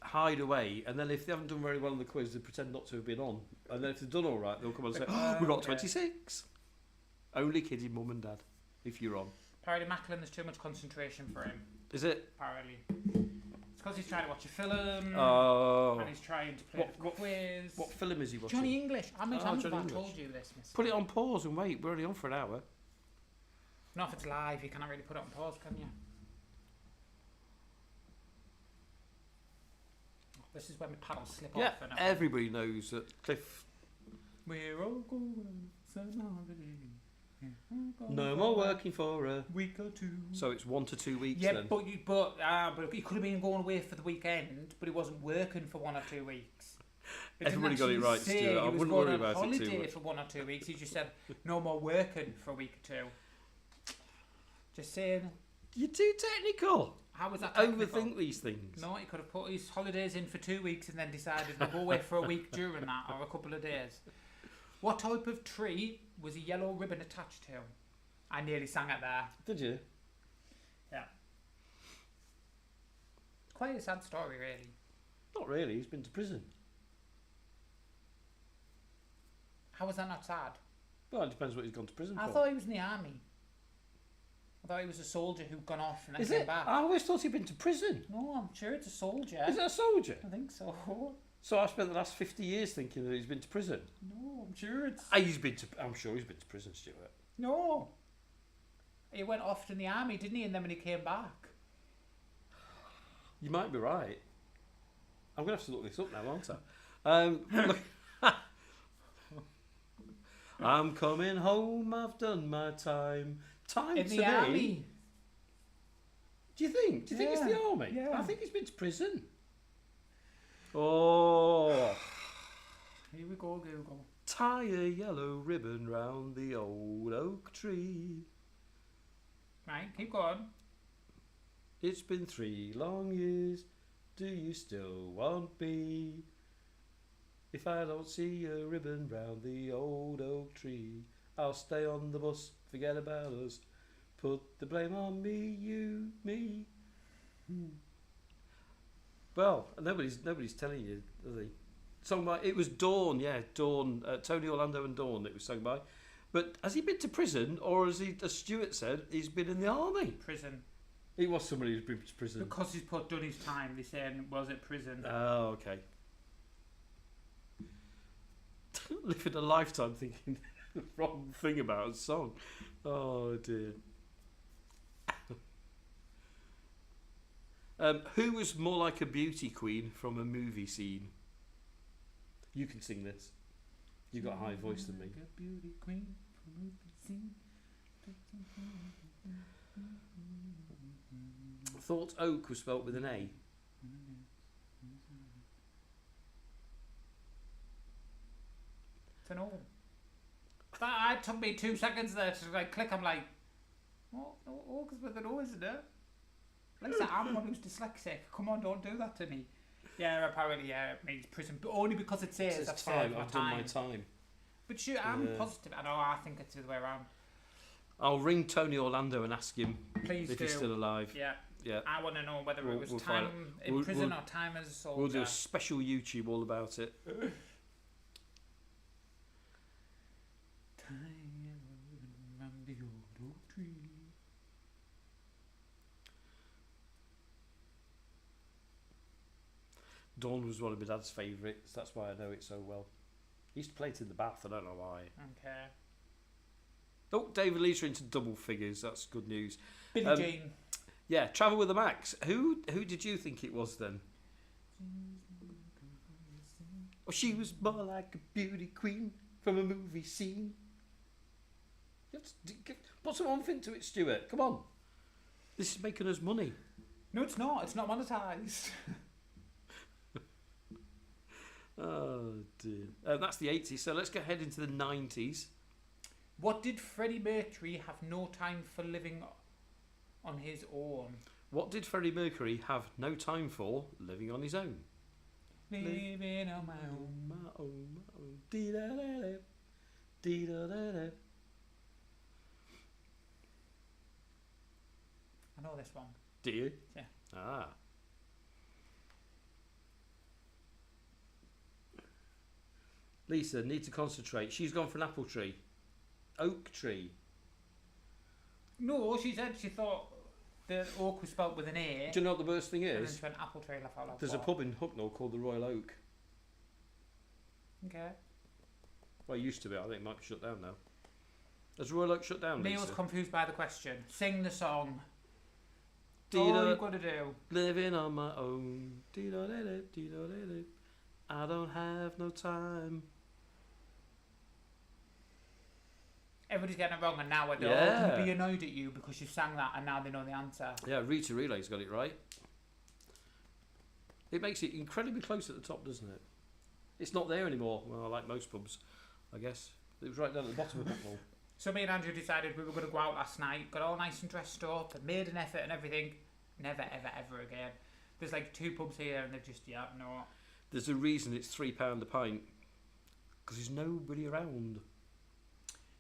hide away, and then if they haven't done very well on the quiz, they pretend not to have been on. And then if they've done all right, they'll come on and say, "Oh, we got 26." Only kidding, Mum and Dad, if you're on. Apparently Macklin, there's too much concentration for him. Is it? Apparently. It's because he's trying to watch a film. Oh. And he's trying to play the quiz. What film is he watching? Johnny English. How many times have Johnny I English. told you this, mister? Put it on pause and wait. We're only on for an hour. Not if it's live. You cannot really put it on pause, can you? This is when the paddles slip Yeah, off. And everybody knows that Cliff. we're all going summer holiday. No more working for a week or two. So it's 1 to 2 weeks Yeah, then. but he could have been going away for the weekend, but he wasn't working for 1 or 2 weeks. It Everybody didn't got it actually right, say Stuart. I he was wouldn't going worry on about it too holiday much. for 1 or 2 weeks. He just said no more working for a week or 2. Just saying. You're too technical. How was that technical? Overthink these things. No, he could have put his holidays in for 2 weeks and then decided to go away for a week during that, or a couple of days. What type of tree was a yellow ribbon attached to? I nearly sang it there. Did you? Yeah. Quite a sad story, really. Not really. He's been to prison. How was that not sad? Well, it depends what he's gone to prison I for. thought he was in the army. I thought he was a soldier who'd gone off and then Is came it? back. I always thought he'd been to prison. No, I'm sure it's a soldier. Is it a soldier? I think so. So I spent the last 50 years thinking that he's been to prison. No, I'm sure it's... I'm sure he's been to prison, Stuart. No. He went off in the army, didn't he? And then when he came back. You might be right. I'm going to have to look this up now, aren't I? Look. I'm coming home, I've done my time. Time In to the be. army. Do you think? Do you think it's the army? Yeah. I think he's been to prison. Oh. Here we go, Google. Tie a yellow ribbon round the old oak tree. Right, keep going. It's been 3 long years. Do you still want me? If I don't see a ribbon round the old oak tree, I'll stay on the bus, forget about us. Put the blame on me, you, me. Well, nobody's telling you, are they? Sung by, it was Dawn, yeah, Dawn, Tony Orlando and Dawn. It was sung by. But has he been to prison, or has he, as Stuart said, he's been in the army? Prison. He was somebody who's been to prison. Because he's done his time, they're saying, was it prison? Oh, okay. Living a lifetime thinking the wrong thing about a song. Oh dear. Who was more like a beauty queen from a movie scene? You can sing this. You've got a higher voice than me. Like a beauty queen from a movie scene. Thought oak was spelt with an A. Don't know. That took me 2 seconds there to like click. I'm like, what? Oak is with an O, isn't it? Like I said, I'm one who's dyslexic. Come on, don't do that to me. Yeah, apparently, yeah, it means prison, but only because it says I've served my I've done my time. time. But shoot, I'm positive. I know. I think it's the other way around. I'll ring Tony Orlando and ask him Please if do. he's still alive. Yeah. Yeah. I want to know whether it was We'll time find in prison we'll- or time as a soldier. We'll do a special YouTube all about it. Dawn was one of my dad's favourites. That's why I know it so well. He used to play it in the bath. I don't know why. Okay. Oh, David Lee's into double figures. That's good news. Billie Jean. Yeah, Travel with the Max. Who did you think it was then? Oh, she was more like a beauty queen from a movie scene. You have to put some oomph into it, Stuart. Come on. This is making us money. No, it's not. It's not monetized. Oh dear. That's the 80s. So let's go ahead into the 90s. What did Freddie Mercury have no time for living on his own? What did Freddie Mercury have no time for living on his own? Living on my own. My own, my own. Dee-da-da-da. Dee-da-da-da. I know this one. Do you? Yeah. Ah. Lisa, need to concentrate. She's gone for an apple tree. Oak tree. No, she said she thought the oak was spelt with an A. Do you know what the worst thing And then is? she went apple tree. I thought, like, There's a what? pub in Hucknall called the Royal Oak. Okay. Well, it used to be. I think it might be shut down now. Has Royal Oak shut down, Neil's Lisa? confused by the question. Sing the song. Dee-da- All you've got to do. Living on my own. Dee-da-da-da, dee-da-da-da. I don't have no time. Everybody's getting it wrong, and now they're all going to be annoyed at you because you sang that, and now they know the answer. Yeah, Rita Relay's got it right. It makes it incredibly close at the top, doesn't it? It's not there anymore. Well, like most pubs, I guess. It was right down at the bottom of Hucknall. So me and Andrew decided we were going to go out last night, got all nice and dressed up, and made an effort and everything. Never, ever, ever again. There's like 2 pubs here, and they're just, yeah, no. There's a reason it's £3 a pint. Because there's nobody around.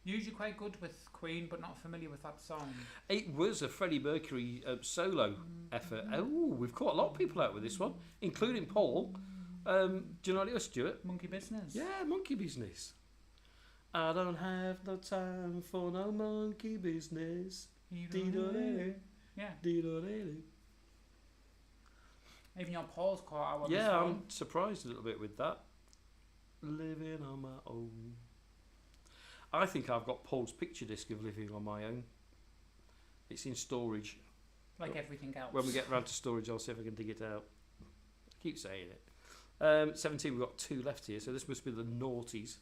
Usually quite good with Queen, but not familiar with that song. It was a Freddie Mercury solo effort. Oh, we've caught a lot of people out with this one, including Paul. Do you know what it was, Stuart? Monkey Business. Yeah, monkey business. I don't have no time for no monkey business. Dee-da-da-da. Yeah. Dee-da-da-da. Even your Paul's caught out on this Yeah, one. I'm surprised a little bit with that. Living on my own. I think I've got Paul's picture disc of living on my own. It's in storage. Like everything else. When we get round to storage, I'll see if I can dig it out. I keep saying it. 17, we've got 2 left here, so this must be the naughties.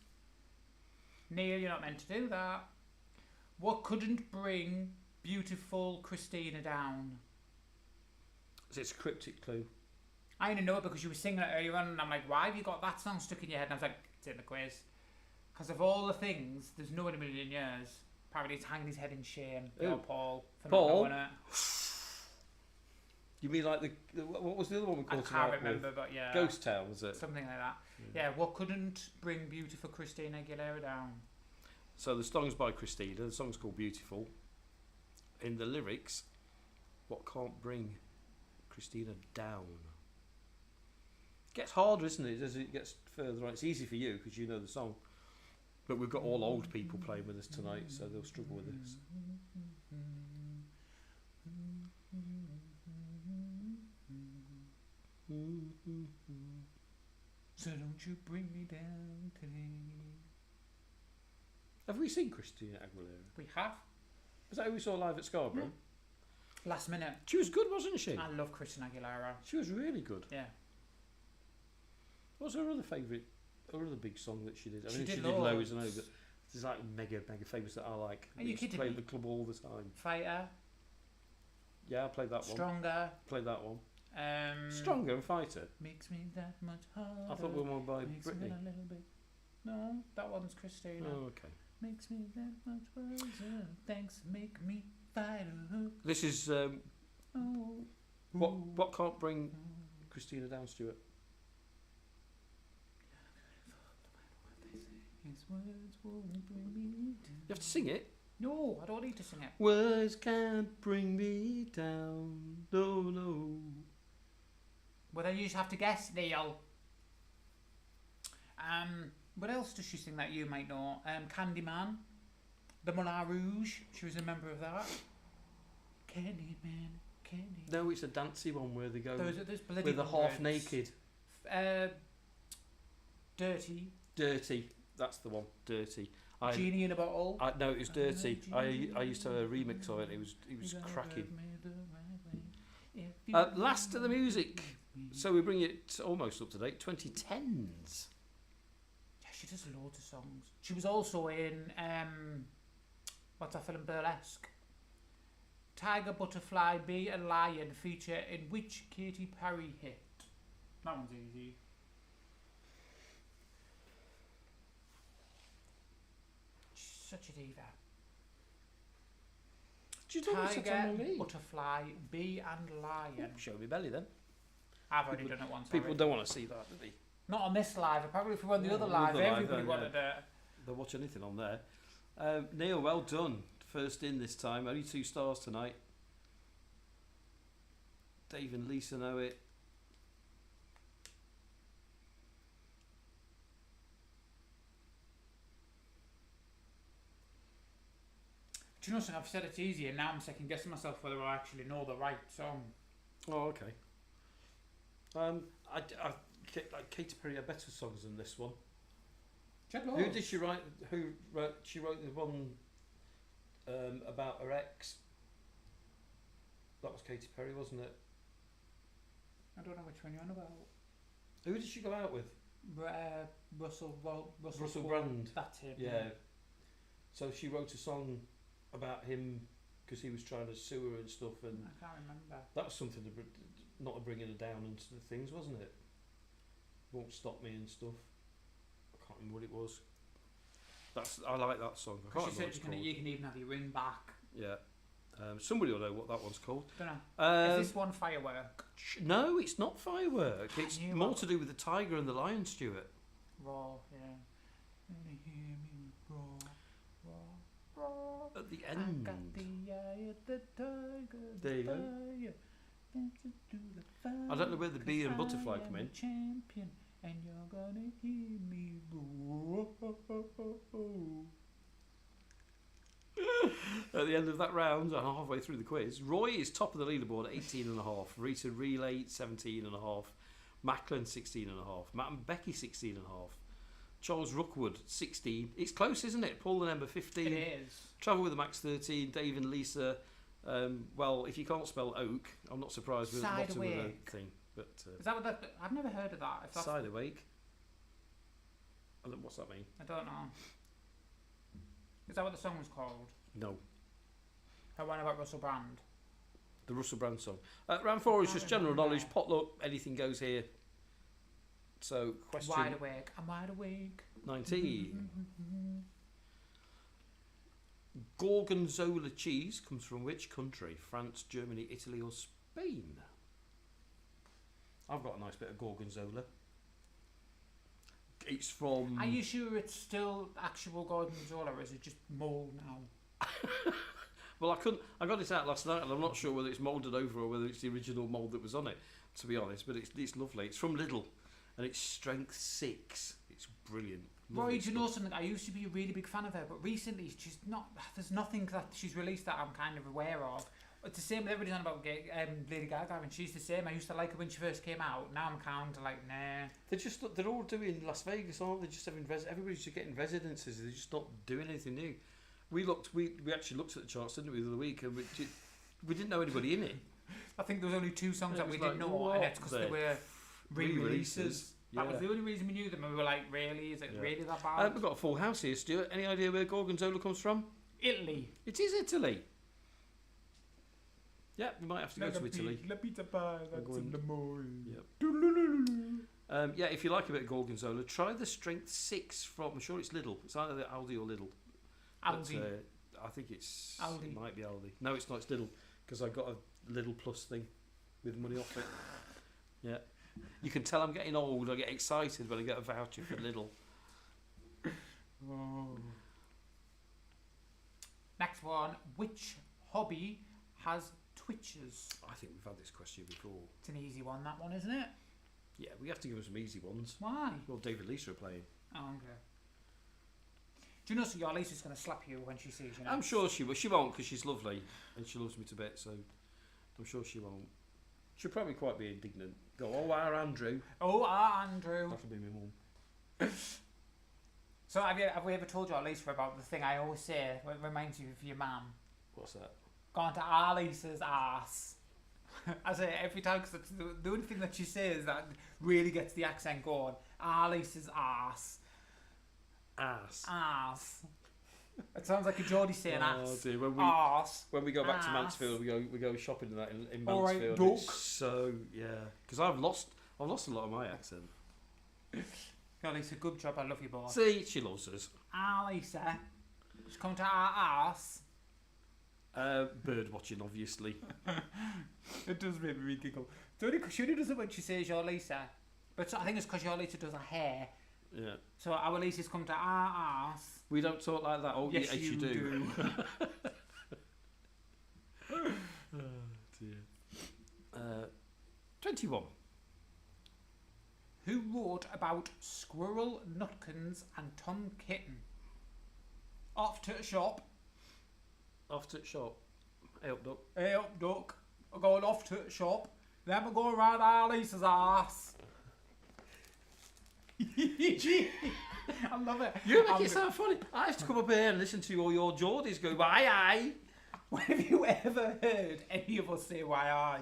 Neil, you're not meant to do that. What couldn't bring beautiful Christina down? It's a cryptic clue. I only know it because you were singing it earlier on, and I'm like, why have you got that song stuck in your head? And I was like, it's in the quiz. Because of all the things, there's no in a million years. Apparently, he's hanging his head in shame. Poor Paul for not knowing it. You mean like what was the other one we called? I can't remember, but yeah. Ghost Town, was it? Something like that. Yeah, what couldn't bring beautiful Christina Aguilera down? So the song's by Christina. The song's called Beautiful. In the lyrics, what can't bring Christina down? It gets harder, isn't it, as it gets further on? It's easy for you because you know the song. But we've got all old people playing with us tonight, so they'll struggle with this. So don't you bring me down today. Have we seen Christina Aguilera? We have. Was that who we saw live at Scarborough? Last minute. She was good, wasn't she? I love Christina Aguilera. She was really good. Yeah. What's her other favourite, her other big song that she did? I mean, She she did did loads loads. and loads, but there's like mega favourites that I like. Are you Used to kidding play me? at the club all the time. Fighter. Yeah, I played that one. Stronger. Played that one. Um, Stronger and Fighter. Makes me that much harder. I thought we were one by Makes me Britney. a little bit. No, that one's Christina. Oh, okay. Makes me that much wiser. Thanks, make me fighter. This is Oh. what can't bring Christina down, Stuart? His words won't bring me down. You have to sing it. No, I don't need to sing it. Words can't bring me down. No. Well, then you just have to guess, Neil. What else does she sing that you might know? Candyman, the Moulin Rouge. She was a member of that. Candyman. No, it's a dancey one where they go There's bloody with the hundreds. half naked. Dirty. That's the one. Dirty. Genie in a bottle. No, it was Dirty. I used to have a remix of it. It was cracking. Last of the music. So we bring it almost up to date. 2010s. Yeah, she does loads of songs. She was also in what's that film, Burlesque? Tiger, Butterfly, Bee and Lion feature in which Katy Perry hit? That one's easy. She's such a diva. Do you know what's on Tiger, my lead? Butterfly, Bee and Lion. Show me belly then. I've already done it once. People already. don't want to see that, do they? Not on this live. Apparently, if we won the Yeah, other the live, other live, everybody then, wanted it. They'll watch anything on there. Neil, well done. First in this time. Only 2 stars tonight. Dave and Lisa know it. Do you know something? I've said it's easy, and now I'm second guessing myself whether I actually know the right song. Oh, okay. Like Katy Perry had better songs than this one. Who did she write? She wrote the one about her ex. That was Katy Perry, wasn't it? I don't know which one you're on about. Who did she go out with? Russell Brand. That's him. Yeah. So she wrote a song about him because he was trying to sue her and stuff, and I can't remember. that was something not to bringing her down and things, wasn't it? Won't Stop Me and stuff. I can't remember what it was. I like that song. I can't She remember what said it's called. you can even have your ring back. Yeah. Somebody will know what that one's called. Don't know. Is this one Firework? No, it's not Firework. It's knew more what- to do with the tiger and the lion, Stuart. Raw, yeah. Gonna hear me roar, roar. At the I end. got the eye of the tiger. There you go. Fire. Dancing through the fire, I don't know where the bee and 'cause butterfly I come am in. a champion, and you're gonna hear me roar. At the end of that round, and halfway through the quiz, Roy is top of the leaderboard at 18.5. Rita Relay 17.5. Macklin 16.5. Matt and Becky 16.5. Charles Rookwood 16. It's close, isn't it? Paul the number 15. It is. Travel with the Max 13. Dave and Lisa Well, if you can't spell oak, I'm not surprised with the bottom of the thing. But is that what that? I've never heard of that. If that's cider wake. What's that mean? I don't know. Is that what the song was called? No. I went about Russell Brand. The Russell Brand song. Round 4 is just general knowledge. Potluck. Anything goes here. So question. Wide awake. I'm wide awake. 19. Gorgonzola cheese comes from which country? France, Germany, Italy, or Spain? I've got a nice bit of gorgonzola. It's from. Are you sure it's still actual gorgonzola, or is it just mould now? Well, I got it out last night, and I'm not sure whether it's moulded over or whether it's the original mould that was on it. To be honest, but it's lovely. It's from Lidl, and it's strength 6. It's brilliant. Roy, do you know something? I used to be a really big fan of her, but recently she's not. There's nothing that she's released that I'm kind of aware of. It's the same with everybody's on about Lady Gaga, and she's the same. I used to like her when she first came out. Now I'm kind of like, nah. They're all doing Las Vegas, aren't they? Just having everybody's just getting residences. They're just not doing anything new. We actually looked at the charts, didn't we, the other week, and we didn't know anybody in it. I think there was only 2 songs that we didn't know, and it's because they were re-releases. That was the only reason we knew them, and we were like, really? Is it really that bad? We've got a full house here, Stuart. Any idea where Gorgonzola comes from? Italy. It is Italy. Yeah, we might have to go to Italy. La pizza pie, that's in the morning. Yep. Yeah, if you like a bit of Gorgonzola, try the strength 6 from, I'm sure it's Lidl. It's either the Aldi or Lidl. Aldi. I think it's Aldi. It might be Aldi. No, it's not. It's Lidl because I got a Lidl Plus thing with money off it. Yeah, you can tell I'm getting old. I get excited when I get a voucher for Lidl. Oh. Next one. Which hobby has twitches? I think we've had this question before. It's an easy one, that one, isn't it? Yeah, we have to give them some easy ones. Why? Well, David Lisa are playing. Oh, okay. Do you know, so your Lisa's going to slap you when she sees you now? I'm sure she will. She won't because she's lovely and she loves me to bits, so I'm sure she won't. She'll probably quite be indignant. Go, oh, our Andrew. Oh, our Andrew. That'll be my mum. So have we ever told your Lisa about the thing I always say when it reminds you of your mum? What's that? Gone to our Lisa's ass. I say it every time because it's the only thing that she says that really gets the accent going. Our Lisa's ass. Ass. It sounds like a Geordie saying ass. Dear. When we go back to Mansfield, we go shopping in that in Mansfield. Right, so yeah, because I've lost a lot of my accent. God, Lisa, good job. I love you, boy. See, she loves us. Lisa, she's come to our ass. Bird watching, obviously. It does make me giggle. It's only because she only does it when she says your Lisa, but I think it's because your Lisa does her hair. Yeah. So our Lisa's come to our ass. We don't talk like that. Oh, yes, you do. Oh dear. 21. Who wrote about Squirrel Nutkins and Tom Kitten? Off to the shop. Off to the shop. Hey up, duck. Hey up, duck. I'm going off to the shop. Then we're going round our Lisa's ass. I love it. You make it sound funny. I have to come up here and listen to all your Geordies go, why aye. When have you ever heard any of us say why aye?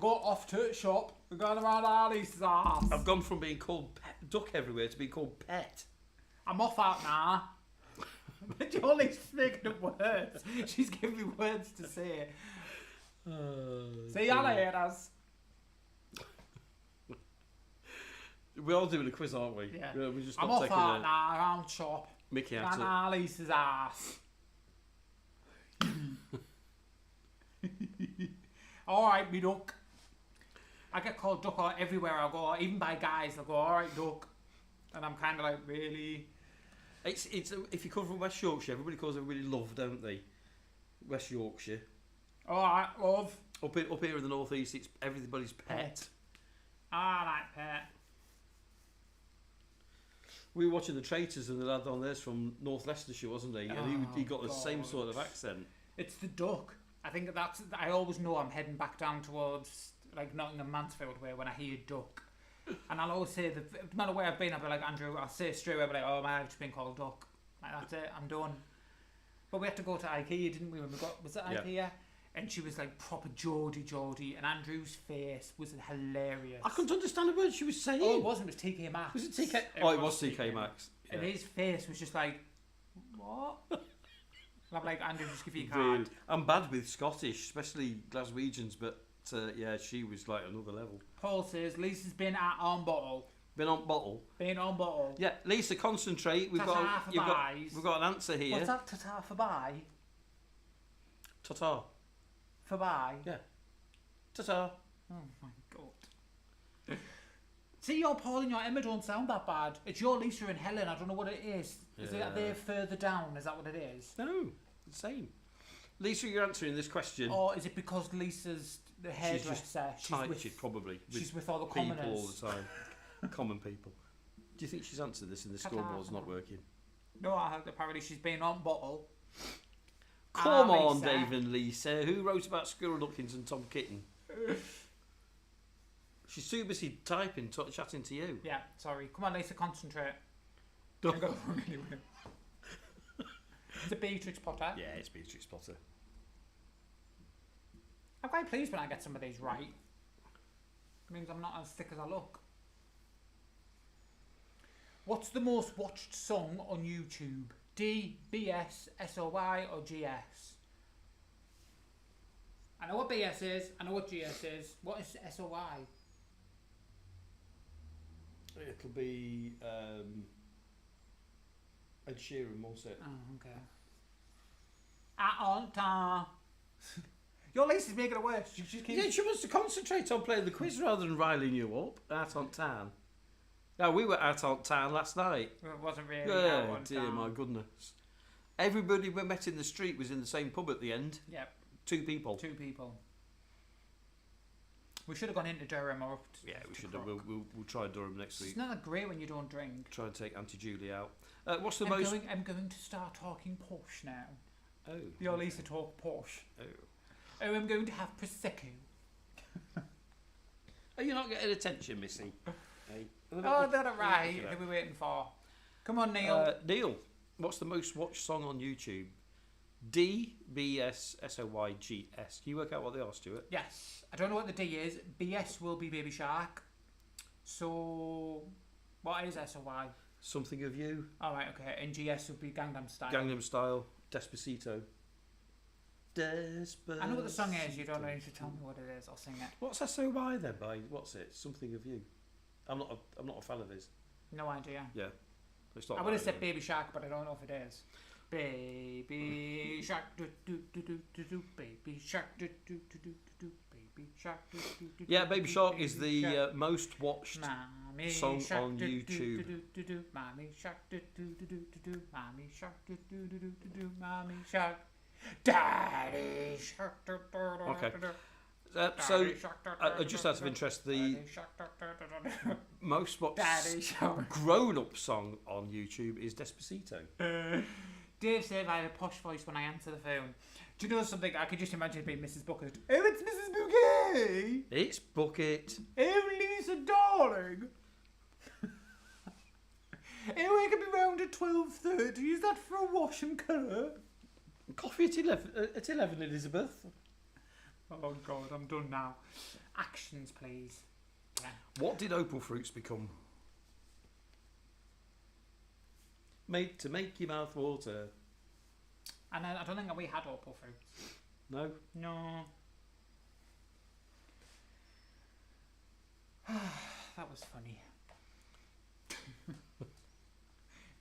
Go off to the shop. We're going around our Lisa's ass. I've gone from being called Duck everywhere to being called Pet. I'm off out now. But Jolly's making up words. She's giving me words to say. See you later. We're all doing a quiz, aren't we? Yeah. We're just I'm not off taking out now, around shop. Mickey out And Alice's ass. Alright, me duck. I get called duck everywhere I go, even by guys. They'll go, alright, duck. And I'm kind of like, really? It's if you come from West Yorkshire, everybody calls everybody love, don't they? West Yorkshire. Alright, love. Up here in the North East, it's everybody's pet. Alright, pet. We were watching The Traitors and the lad on there's from North Leicestershire, wasn't he? And he got the same sort of accent. It's the duck. I think that's. I always know I'm heading back down towards like Nottingham, Mansfield way when I hear duck. And I'll always say that no matter where I've been, I'll be like, Andrew, I'll say straight away, I'll be like, oh man, I've just been called duck. Like, that's it, I'm done. But we had to go to IKEA, didn't we? When we got, was it IKEA? And she was like proper Geordie, and Andrew's face was hilarious. I couldn't understand a word she was saying. Oh, it wasn't. It was TK Maxx. Was it TK? Oh, it was TK Maxx. Yeah. And his face was just like, what? And I'm like, Andrew, just give you a Really? card. I'm bad with Scottish, especially Glaswegians, but yeah, she was like another level. Paul says, Lisa's been at On Bottle. Been on bottle. Been on bottle. Yeah, Lisa, concentrate. We've got an answer here. What's that? Ta-ta for buy? Ta-ta. For buy? Yeah. Ta-ta. Oh my god. See, your Paul and your Emma don't sound that bad. It's your Lisa and Helen. I don't know what it is. Is it they're further down? Is that what it is? No, the same. Lisa, you're answering this question. Or is it because Lisa's the hairdresser? She's with all the people commoners all the time. Common people. Do you think she's answered this and the scoreboard's not working? No, I heard apparently she's been on bottle. Come on, Dave and Lisa. Who wrote about Squirrel Duckins and Tom Kitten? She's too busy typing, chatting to you. Yeah, sorry. Come on, Lisa, concentrate. Go. Go wrong anyway. Is it Beatrix Potter? Yeah, it's Beatrix Potter. I'm quite pleased when I get some of these right. It means I'm not as thick as I look. What's the most watched song on YouTube? D, BS, SOY or GS? I know what BS is, I know what GS is. What is SOY? It'll be Ed Sheeran, won't it? Oh, okay. On time. Your Lisa's making it worse. She wants to concentrate on playing the quiz rather than riling you up. Out on town. No, we were out on town last night. Well, it wasn't really. Oh dear, my goodness. Everybody we met in the street was in the same pub at the end. Yep. 2 people. 2 people. We should have gone into Durham or we should have. We'll try Durham next week. It's not that great when you don't drink. Try and take Auntie Julie out. What's the I'm going to start talking posh now. Oh. Your Lisa talk posh. Oh. Oh, I'm going to have prosecco. Are you not getting attention, Missy? Hey. Oh, that's right. Who are we waiting for? Come on, Neil. Neil, what's the most watched song on YouTube? D, B, S, S, O, Y, G, S. Can you work out what they are, Stuart? Yes. I don't know what the D is. BS will be Baby Shark. So, what is S, O, Y? Something of You. Alright, okay. And GS would be Gangnam Style. Gangnam Style. Despacito. Despacito. I know what the song is. You don't need to tell me what it is. I'll sing it. What's S-O-Y then? What's it? Something of You. I'm not a fan of his. No idea. Yeah. It's not I would have said Baby Shark, but I don't know if it is. Baby Shark, do do do do do do. Baby Shark, do do do do do. Baby Shark, do do do. Yeah, Baby Shark is the most watched song on YouTube. Mommy Shark, do do do do do. Mommy Shark, do do do do do. Mommy Shark. Daddy Shark. Okay. So, just out of interest, the most watched grown-up song on YouTube is Despacito. Dave said I have a posh voice when I answer the phone. Do you know something? I could just imagine it being Mrs. Bucket. Oh, it's Mrs. Bouquet! It's Bucket. Oh, Lisa, darling! Oh, I could be round at 12:30. Is that for a wash and colour? Coffee at 11, Elizabeth. Oh, God, I'm done now. Actions, please. Yeah. What did opal fruits become? Made to make your mouth water. And I don't think that we had opal fruits. No? No. That was funny.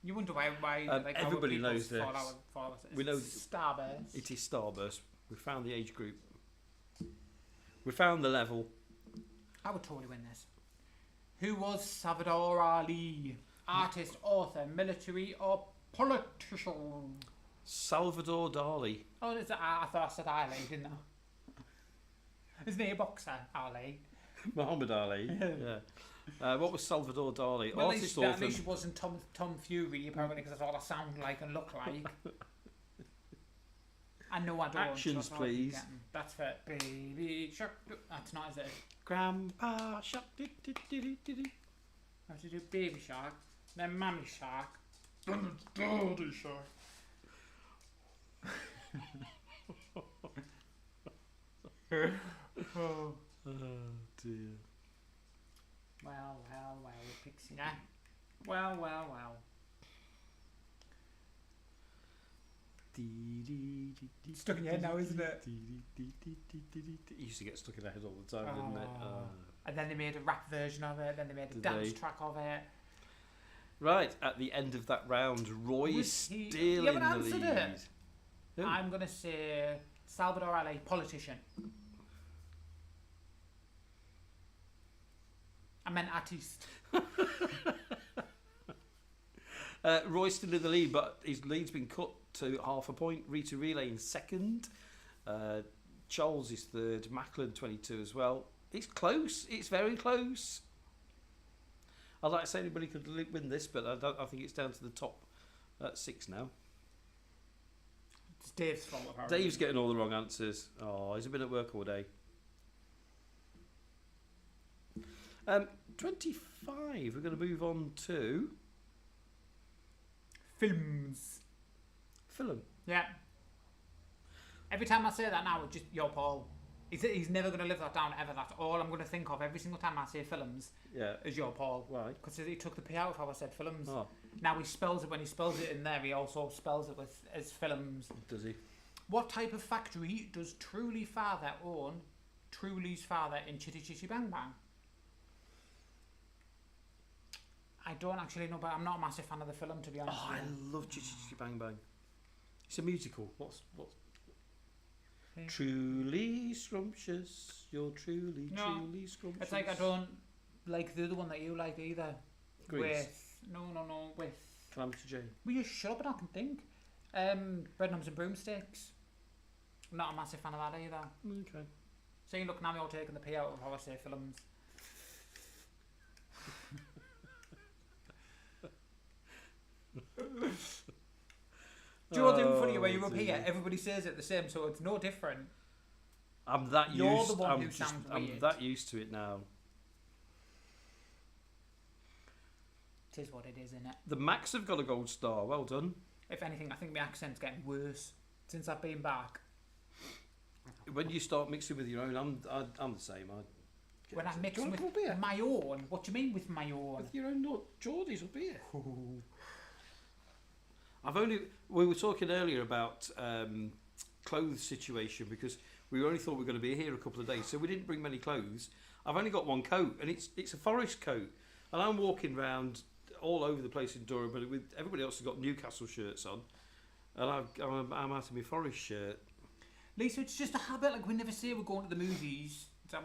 You wonder why like everybody knows this. We know Starburst. It is Starburst. We found the age group. We found the level. I would totally win this. Who was Salvador Ali? Artist, author, military, or politician? Salvador Dali. Oh, I thought I said Ali, didn't I? Isn't he a boxer, Ali? Muhammad Ali. Yeah. What was Salvador Dali? Well, artist, at author. least it wasn't Tom Fury, apparently, because that's all I sound like and look like. I know I don't. Actions, so please. That's for Baby Shark. That's not, is it? Grandpa Shark. I have to do Baby Shark, then Mammy Shark, then Daddy Shark. Oh. Dear. Well, Pixie. Yeah. Well. Stuck in your head now, isn't it? It used to get stuck in my head all the time, didn't it? And then they made a rap version of it. Then they made a dance track of it. Right, at the end of that round, Roy is still You haven't in the answered lead. it. Who? I'm going to say Salvador Ali, politician. I meant artiste. Roy's still in the lead, but his lead's been cut to half a point. Rita Relay in second. Charles is third. Macklin 22 as well. It's close. It's very close. I'd like to say anybody could win this, but I think it's down to the top 6 now. It's Dave's fault. Apparently. Dave's getting all the wrong answers. Oh, he's been at work all day. 25. We're going to move on to Films. film. Yeah. Every time I say that now, it's just your Paul. He's never going to live that down ever. That's all I'm going to think of every single time I say films. Yeah. Is your Paul. Why? Because he took the P out of how I said films. Oh, Now he spells it when he spells it in there. He also spells it as films. does he? What type of factory does Truly's father own? Truly's father in Chitty Chitty Bang Bang. I don't actually know, but I'm not a massive fan of the film, to be honest. Oh, I love Chitty Chitty Bang Bang. It's a musical. What's Yeah. Truly scrumptious? You're truly scrumptious. It's like I don't like the other one that you like either. Grease. With Calamity Jane. will you shut up and I can think? Breadnums and Broomsticks. I'm not a massive fan of that either. Okay. So you look now, you're taking the P out of how I say films. Do you know what's even funny? Where you're up here, everybody says it the same, so it's no different. I'm that You're used. the one I'm who just. sounds I'm weird. that used to it now. It is what it is, innit? The Macs have got a gold star. Well done. If anything, I think my accent's getting worse since I've been back. When you start mixing with your own, I'm the same. When I mix Do you with want a beer? my own, what do you mean with my own? With your own, not Geordie's or beer. We were talking earlier about clothes situation because we only thought we were going to be here a couple of days, so we didn't bring many clothes. I've only got one coat, and it's a forest coat, and I'm walking around all over the place in Durham, but with everybody else has got Newcastle shirts on, and I'm out of my forest shirt. Lisa, it's just a habit. Like we never say we're going to the movies. It's like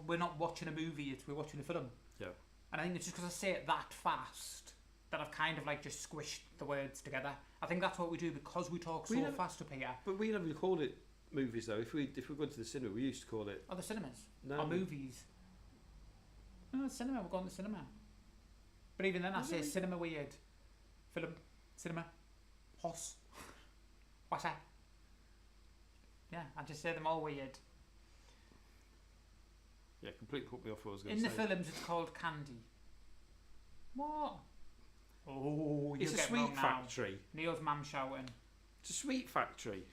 we're not watching a movie. We're watching a film. Yeah. And I think it's just because I say it that fast that I've kind of like just squished the words together. I think that's what we do because we talk so fast up here. But we never called it movies though. If we go to the cinema, we used to call it. Oh, the cinemas. No. Or movies. No, the cinema. We're going to the cinema. But even then, I say cinema weird. Film. Cinema. Hoss. What's that? Yeah, I just say them all weird. Yeah, completely put me off what I was going In to the say. films, it's called candy. What? Oh, It's a sweet factory. Neil's mum shouting. It's a sweet factory.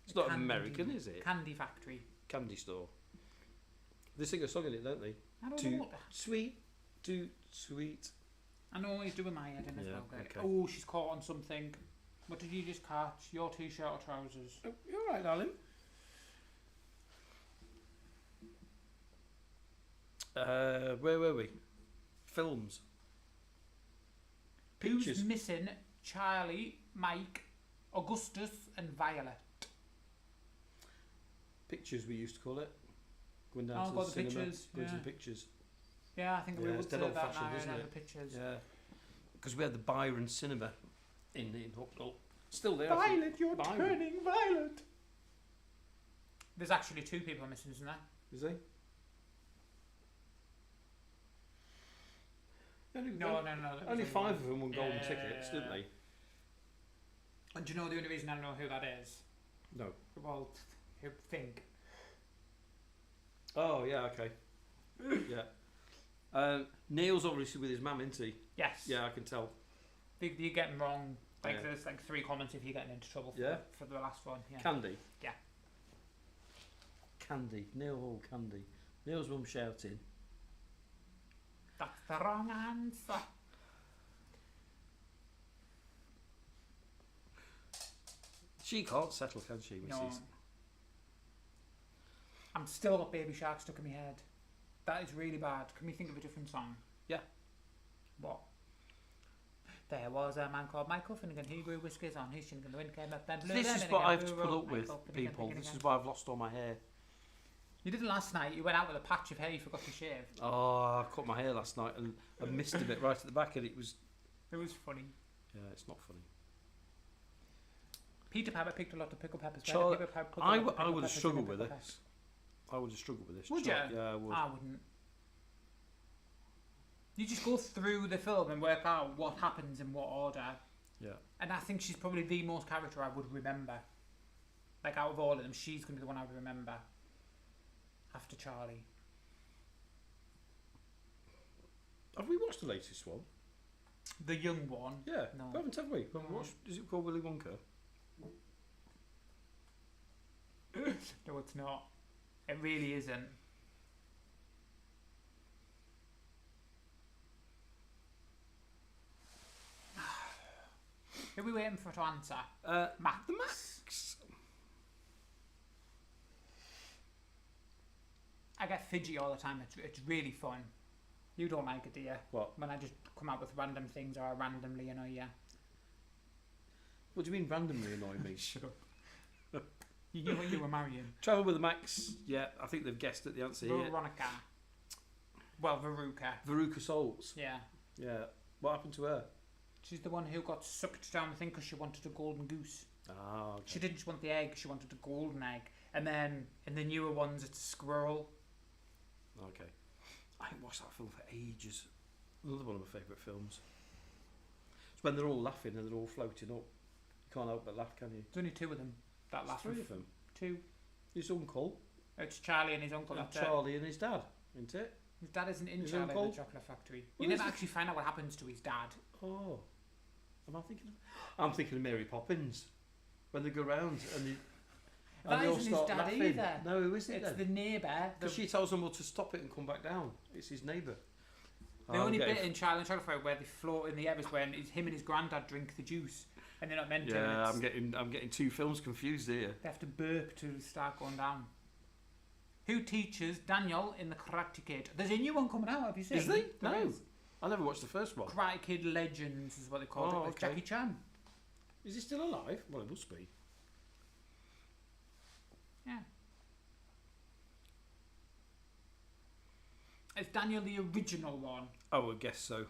It's not American, is it? Candy factory. Candy store. They sing a song in it, don't they? I don't Too know. sweet, too sweet. I know he's doing my head in as Yeah, well. Greg. okay. Oh, she's caught on something. What did you just catch? Your t-shirt or trousers? Oh, you're right, darling. Where were we? Films. Who's Pictures. missing Charlie, Mike, Augustus and Violet? Pictures, we used to call it. Going down Oh, to got the the cinema. pictures, Going to yeah. the pictures. Yeah, I think we Yeah, would it's say dead that old-fashioned, now. isn't Yeah, it? the pictures. Yeah. Because we had the Byron Cinema in Hucknall. Still there. I think. Violet, you're Byron. turning violet. There's actually 2 people missing, isn't there? Is he? No. Only 5 of them won golden Yeah. tickets, didn't they? And do you know the only reason I know who that is? No. Well, who think? Oh, yeah, okay. Yeah. Neil's obviously with his mum, isn't he? Yes. Yeah, I can tell. You're getting wrong. Like there's like 3 comments if you're getting into trouble for the last one. Yeah. Candy. Yeah. Candy. Neil Hall Candy. Neil's mum shouting. That's the wrong answer. She can't settle, can she, Mrs? No. I'm still got Baby Shark stuck in my head. That is really bad. Can we think of a different song? Yeah. What? There was a man called Michael Finnegan. He grew whiskers on his chin and the wind came up and blew. This is what I have to put up with, people. This is why I've lost all my hair. You did it last night. You went out with a patch of hair you forgot to shave. Oh, I cut my hair last night and I missed a bit right at the back, and it was. It was funny. Yeah, it's not funny. Peter Pepper picked a lot of pickled peppers. I would have struggled with this. I would have struggled with this. Would you? Yeah, I would. I wouldn't. You just go through the film and work out what happens in what order. Yeah. And I think she's probably the most character I would remember. Like out of all of them, she's going to be the one I would remember. After Charlie. Have we watched the latest one? The young one? Yeah. No. We haven't, have we? Is it called Willy Wonka? No, it's not. It really isn't. Who are we waiting for to answer? Max. The Max. I get fidgety all the time. It's really fun. You don't like it, do you? What? When I just come out with random things or I randomly annoy you. What do you mean randomly annoy me? Shut up. You knew what you were marrying. Travel with the Max. Yeah, I think they've guessed at the answer here. Veronica. Well, Veruca. Veruca Salts. Yeah. Yeah. What happened to her? She's the one who got sucked down the thing because she wanted a golden goose. Ah, okay. She didn't just want the egg, she wanted a golden egg. And then in the newer ones, it's a squirrel. Okay. I haven't watched that film for ages. Another one of my favourite films. It's when they're all laughing and they're all floating up. You can't help but laugh, can you? There's only 2 of them that laugh. 3 of them. 2. His uncle. It's Charlie and his uncle. And Charlie and his dad, isn't it? His dad isn't in His Charlie uncle? and the Chocolate Factory. Well, You never actually find out what happens to his dad. Oh. Am I thinking of... I'm thinking of Mary Poppins. When they go round and That they all isn't his start dad laughing. either. No, who is it It's then? the neighbour. Because she tells them all to stop it and come back down. It's his neighbour. The only bit in Charlie and the Chocolate Factory where they float in the air is when him and his granddad drink the juice. And they're not meant to. Yeah, I'm getting 2 films confused here. They have to burp to start going down. Who teaches Daniel in the Karate Kid? There's a new one coming out, have you seen? Is there? There No. is. I never watched the first one. Karate Kid Legends is what they call it. With okay. Jackie Chan. Is he still alive? Well, it must be. Yeah. Is Daniel the original one? Oh, I guess so.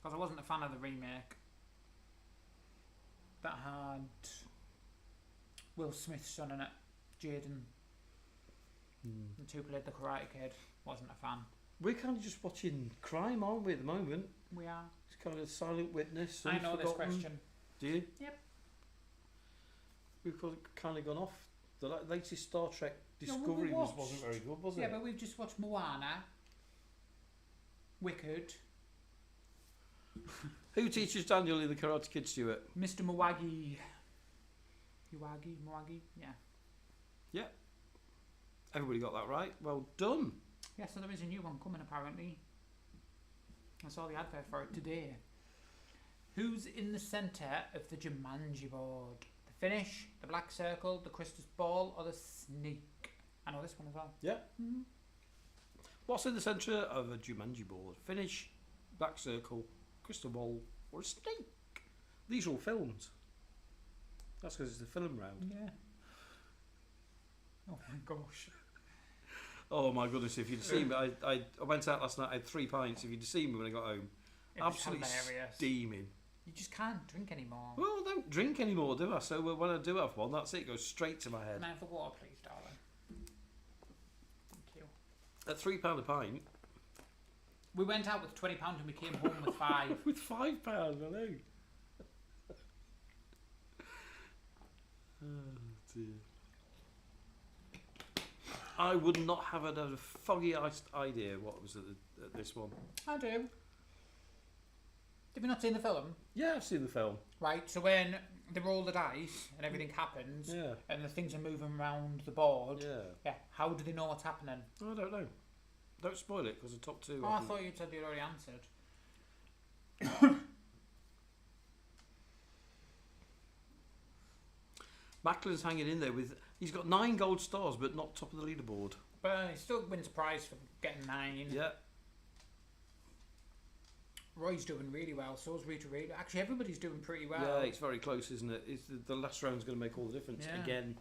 Because I wasn't a fan of the remake. That had Will Smith's son in it. Jaden. The 2 played the Karate Kid. Wasn't a fan. We're kind of just watching crime, aren't we, at the moment? We are. It's kind of Silent Witness. I know this Unforgotten. question. Do you? Yep. We've kind of gone off. The latest Star Trek Discovery wasn't very good, was it? Yeah, but we've just watched Moana. Wicked. Who teaches Daniel in the Karate Kid, Stuart? Mr. Miyagi. Miyagi? Yeah. Yeah. Everybody got that right. Well done. Yeah, so there is a new one coming apparently. I saw the advert for it today. Who's in the centre of the Jumanji board? The finish, the black circle, the crystal ball, or the snake? I know this one as well. Yeah. Mm-hmm. What's in the centre of a Jumanji board? Finish, black circle, crystal ball, or a snake? These are all films. That's because it's the film round. Yeah. Oh my gosh. Oh my goodness, if you'd seen me, I went out last night, I had 3 pints. If you'd seen me when I got home, absolutely steaming. You just can't drink anymore. Well, I don't drink anymore, do I? So when I do have one, that's it, it goes straight to my head. Can I have the water, please, darling? Thank you. At £3 a pint. We went out with £20 and we came home with 5. With £5, I know. Oh dear. I would not have had a foggy idea what was at this one. I do. Have you not seen the film? Yeah, I've seen the film. Right, so when they roll the dice and everything happens, Yeah. and the things are moving around the board, Yeah. how do they know what's happening? I don't know. Don't spoil it, because the top two... Oh, I thought you'd said you'd already answered. Macklin's hanging in there with... He's got 9 gold stars, but not top of the leaderboard. But he still wins a prize for getting 9. Yeah. Roy's doing really well, so's Rita Reid. Actually, everybody's doing pretty well. Yeah, it's very close, isn't it? It's the last round's going to make all the difference again.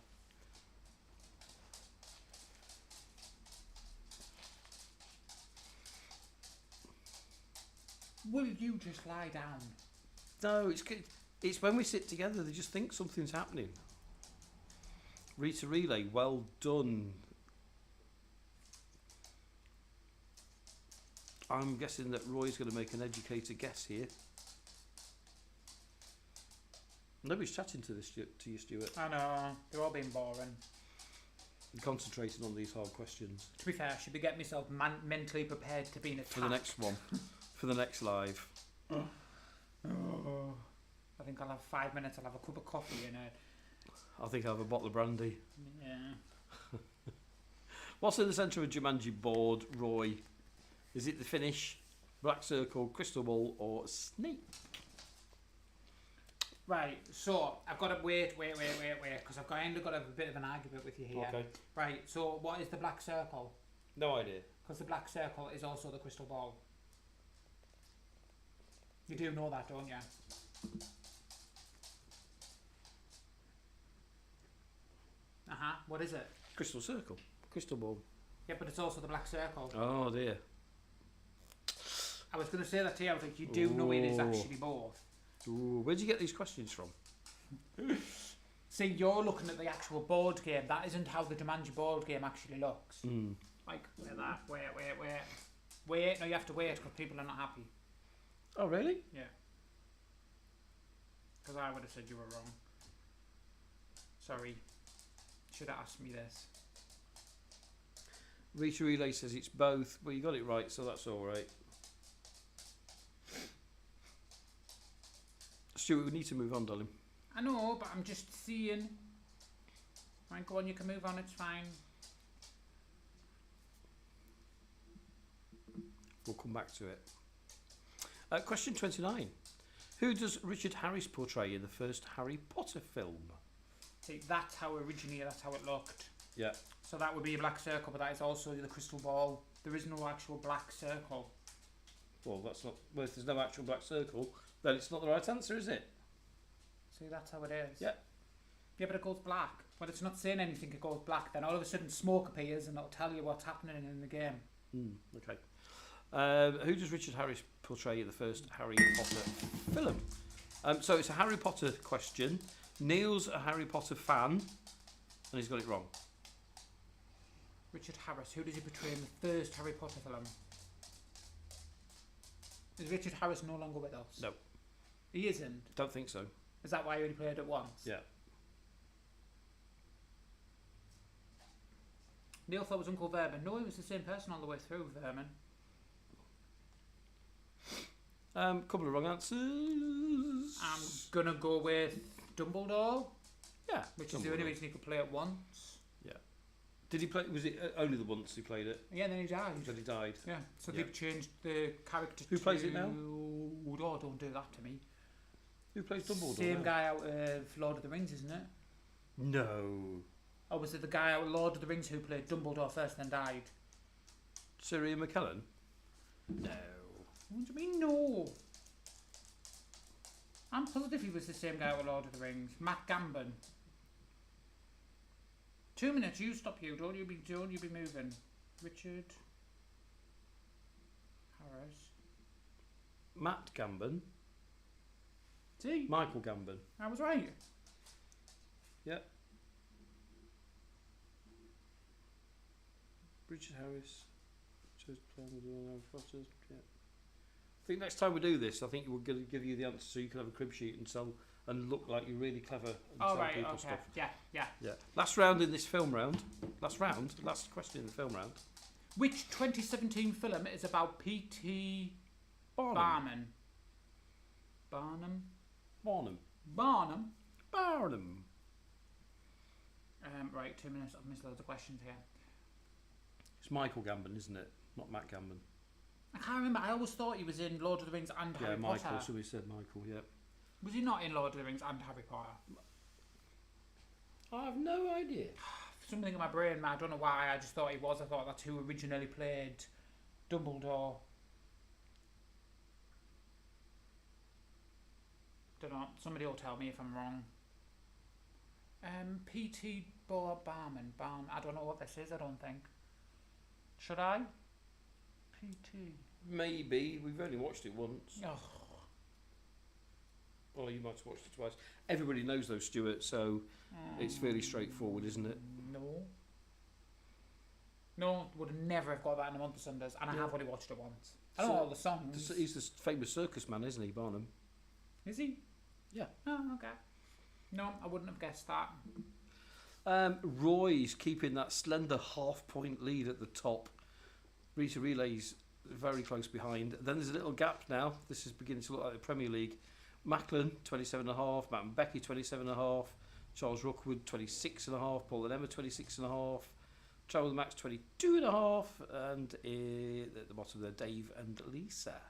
Will you just lie down? No, it's when we sit together, they just think something's happening. Rita Relay, well done. I'm guessing that Roy's going to make an educated guess here. Nobody's chatting to you, Stuart. I know, they're all being boring. I'm concentrating on these hard questions. To be fair, I should be getting myself mentally prepared to be in attack. For the next one. For the next live. Oh. I think I'll have 5 minutes, I'll have a cup of coffee in it. I think I'll have a bottle of brandy. Yeah. What's in the centre of a Jumanji board, Roy? Is it the finish, black circle, crystal ball, or snake? Right, so I've got to wait, because I've kind of got to have a bit of an argument with you here. Okay. Right, so what is the black circle? No idea. Because the black circle is also the crystal ball. You do know that, don't you? What is it? Crystal circle. Crystal ball. Yeah, but it's also the black circle. Oh dear. I was going to say that to you. I was like, you do know it is actually both. Ooh, where'd you get these questions from? See, you're looking at the actual board game. That isn't how the Jumanji board game actually looks. Mm. Like, wait. No, you have to wait because people are not happy. Oh, really? Yeah. Because I would have said you were wrong. Sorry. Should have asked me this. Rita Relay says it's both. Well, you got it right, so that's all right. Stuart, we need to move on, darling. I know, but I'm just seeing. Right, go on, you can move on, it's fine. We'll come back to it. Question 29. Who does Richard Harris portray in the first Harry Potter film? See, that's how originally, that's how it looked. Yeah. So that would be a black circle, but that is also the crystal ball. There is no actual black circle. Well, that's not. Well, if there's no actual black circle, then it's not the right answer, is it? See, that's how it is. Yeah. Yeah, but it goes black. But it's not saying anything, it goes black. Then all of a sudden smoke appears and it'll tell you what's happening in the game. Okay. Who does Richard Harris portray in the first Harry Potter film? So it's a Harry Potter question. Neil's a Harry Potter fan, and he's got it wrong. Richard Harris, who does he portray in the first Harry Potter film? Is Richard Harris no longer with us? No. He isn't? Don't think so. Is that why he only played it once? Yeah. Neil thought it was Uncle Vermin. No, it was the same person all the way through, Vermin. Couple of wrong answers. I'm gonna go with Dumbledore. Yeah. Which is the only reason he could play it once. Yeah. Did he play? Was it only the once he played it? Yeah, then he died. Then he died. Yeah. So Yeah. they've changed the character. Who plays it now? Oh, don't do that to me. Who plays Dumbledore? Same now? guy out of Lord of the Rings, isn't it? No. Or was it the guy out of Lord of the Rings who played Dumbledore first and then died? Sir Ian McKellen? No. What do you mean no? I'm positive he was the same guy out of Lord of the Rings. Matt Gambon. 2 minutes, you stop you. Don't you be moving. Richard Harris. Matt Gambon. See? Michael Gambon. I was right. Yep. Richard Harris. Chose to play with Harry Potter. Yeah. I think next time we do this, I think we're going to give you the answer so you can have a crib sheet and sell and look like you're really clever and Oh, tell right, people okay. stuff. Yeah. Yeah. Last round in this film round. Last question in the film round. Which 2017 film is about P.T. Barnum? Barnum. Barnum. Barnum. Barnum. Right, 2 minutes. I've missed loads of questions here. It's Michael Gambon, isn't it? Not Matt Gambon. I can't remember. I always thought he was in Lord of the Rings and Harry Michael. Potter. Somebody said Michael, yeah. Was he not in Lord of the Rings and Harry Potter? I have no idea. Something in my brain, man. I don't know why. I just thought he was. I thought that's who originally played Dumbledore. Don't know. Somebody will tell me if I'm wrong. P.T. Barman. I don't know what this is. I don't think. Should I? P.T. Maybe. We've only watched it once. Oh. Well, you might have watched it twice. Everybody knows those, Stuart, so it's fairly straightforward, isn't it? No, would never have got that in a month of Sundays, and I have only watched it once. I know all the songs. He's the famous circus man, isn't he, Barnum? Is he? Yeah. Oh, okay. No, I wouldn't have guessed that. Roy's keeping that slender half-point lead at the top. Rita Relay's very close behind. Then there's a little gap now. This is beginning to look like the Premier League. Macklin, 27.5. Matt and Becky, 27.5. Charles Rookwood, 26.5. Paul and Emma, 26.5. Travel Max, 22.5. And at the bottom there, Dave and Lisa.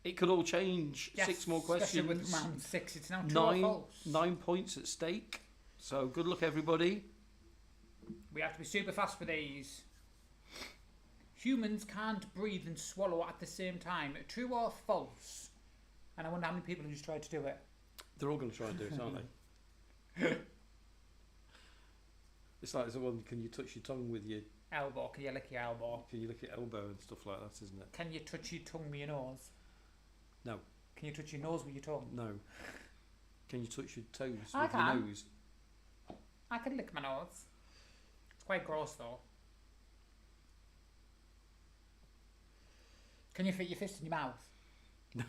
It could all change. Yes, 6 more questions. especially with round 6. It's now 2 or false. 9 points at stake. So good luck, everybody. We have to be super fast for these. Humans can't breathe and swallow at the same time. True or false? And I wonder how many people have just tried to do it. They're all going to try and do it, aren't they? It's like the one, can you touch your tongue with your... Elbow. Can you lick your elbow? Can you lick your elbow and stuff like that, isn't it? Can you touch your tongue with your nose? No. Can you touch your nose with your tongue? No. Can you touch your toes I with your can. nose? I can lick my nose. It's quite gross though. Can you fit your fist in your mouth? No.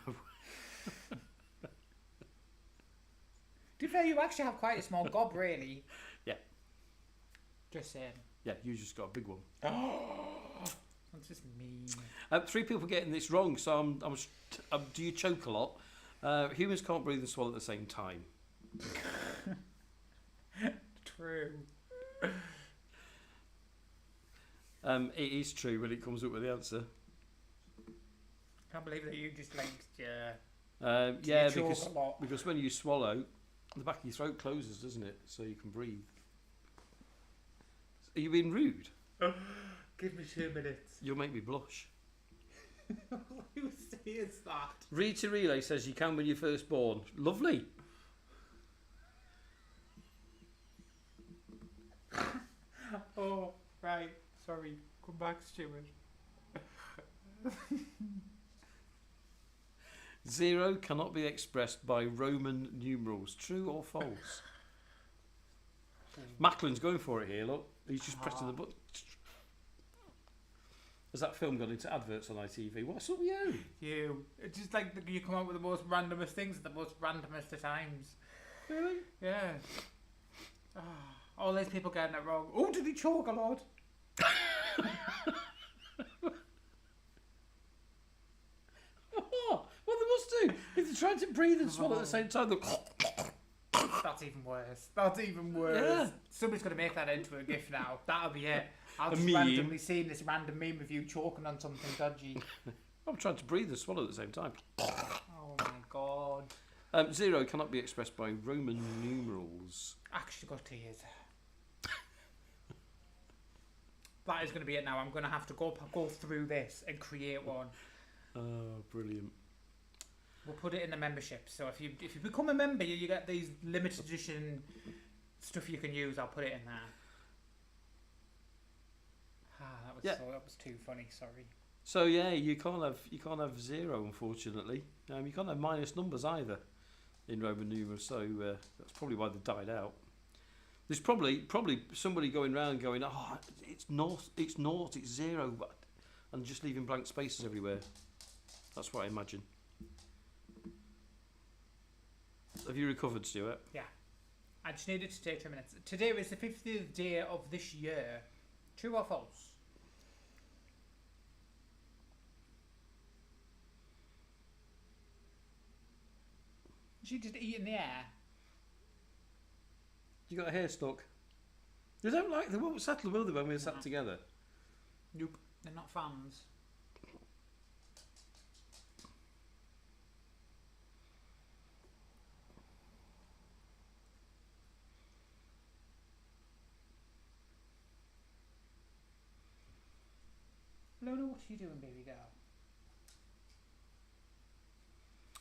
To be fair, you actually have quite a small gob, really. Yeah. Just saying. Yeah, you just got a big one. That's just mean. 3 people getting this wrong, so do you choke a lot? Humans can't breathe and swallow at the same time. True. It is true when it comes up with the answer. Can't believe that you just linked Yeah, choke a lot. because when you swallow, the back of your throat closes, doesn't it? So you can breathe. Are you being rude? Give me 2 minutes. You'll make me blush. Who says that? Rita Relay says you can when you're first born. Lovely. Oh, right. Sorry. Come back, Stuart. 0 cannot be expressed by Roman numerals. True or false? Macklin's going for it here, look. He's just pressing the button. Has that film gone into adverts on ITV? What's up with you? You. It's just like you come up with the most randomest things at the most randomest of times. Really? Yeah. All these people getting it wrong. Oh, did he choke a lot? What? Well, they must do. If they're trying to breathe and swallow at the same time, That's even worse. That's even worse. Yeah. Somebody's going to make that into a GIF now. That'll be it. I'll just meme. randomly see this random meme of you choking on something dodgy. I'm trying to breathe and swallow at the same time. Oh my god. 0 cannot be expressed by Roman numerals. Actually got tears. That is going to be it now. I'm going to have to go through this and create one. Oh, brilliant. We'll put it in the membership. So if you become a member, you get these limited edition stuff you can use. I'll put it in there. That was too funny. Sorry. So yeah, you can't have 0, unfortunately. You can't have minus numbers either in Roman numerals. So that's probably why they died out. There's probably somebody going around going, oh, it's naught, it's 0, and just leaving blank spaces everywhere. That's what I imagine. Have you recovered, Stuart? Yeah. I just needed to take 2 minutes. Today is the 50th day of this year. True or false? She just eat in the air. You got a hair stuck. They won't settle, will they, when we're sat together? Nope. They're not fans. Luna, what are you doing, baby girl?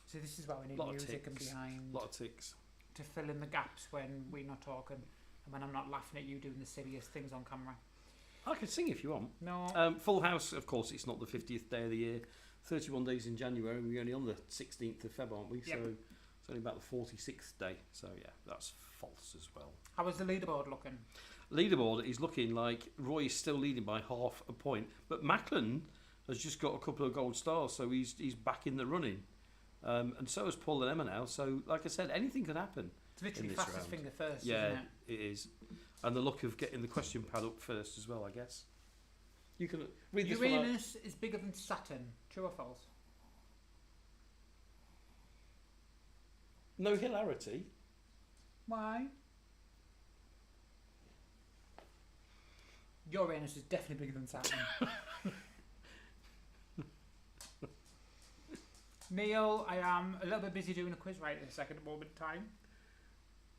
So this is why we need music and behind. A lot of ticks. To fill in the gaps when we're not talking and when I'm not laughing at you doing the silliest things on camera. I can sing if you want. No. Full House, of course, it's not the 50th day of the year. 31 days in January, and we're only on the 16th of Feb, aren't we? Yep. So it's only about the 46th day. So yeah, that's false as well. How was the leaderboard looking? Leaderboard is looking like Roy is still leading by half a point, but Macklin has just got a couple of gold stars, so he's back in the running. And so has Paul and Emma now. So, like I said, anything could happen. It's literally fastest round. finger first, Yeah, isn't it? it is. And the luck of getting the question pad up first as well, I guess. You can read this one out. Uranus is bigger than Saturn. True or false? No hilarity. Why? Uranus is definitely bigger than Saturn. Neil, I am a little bit busy doing a quiz right this second moment in time.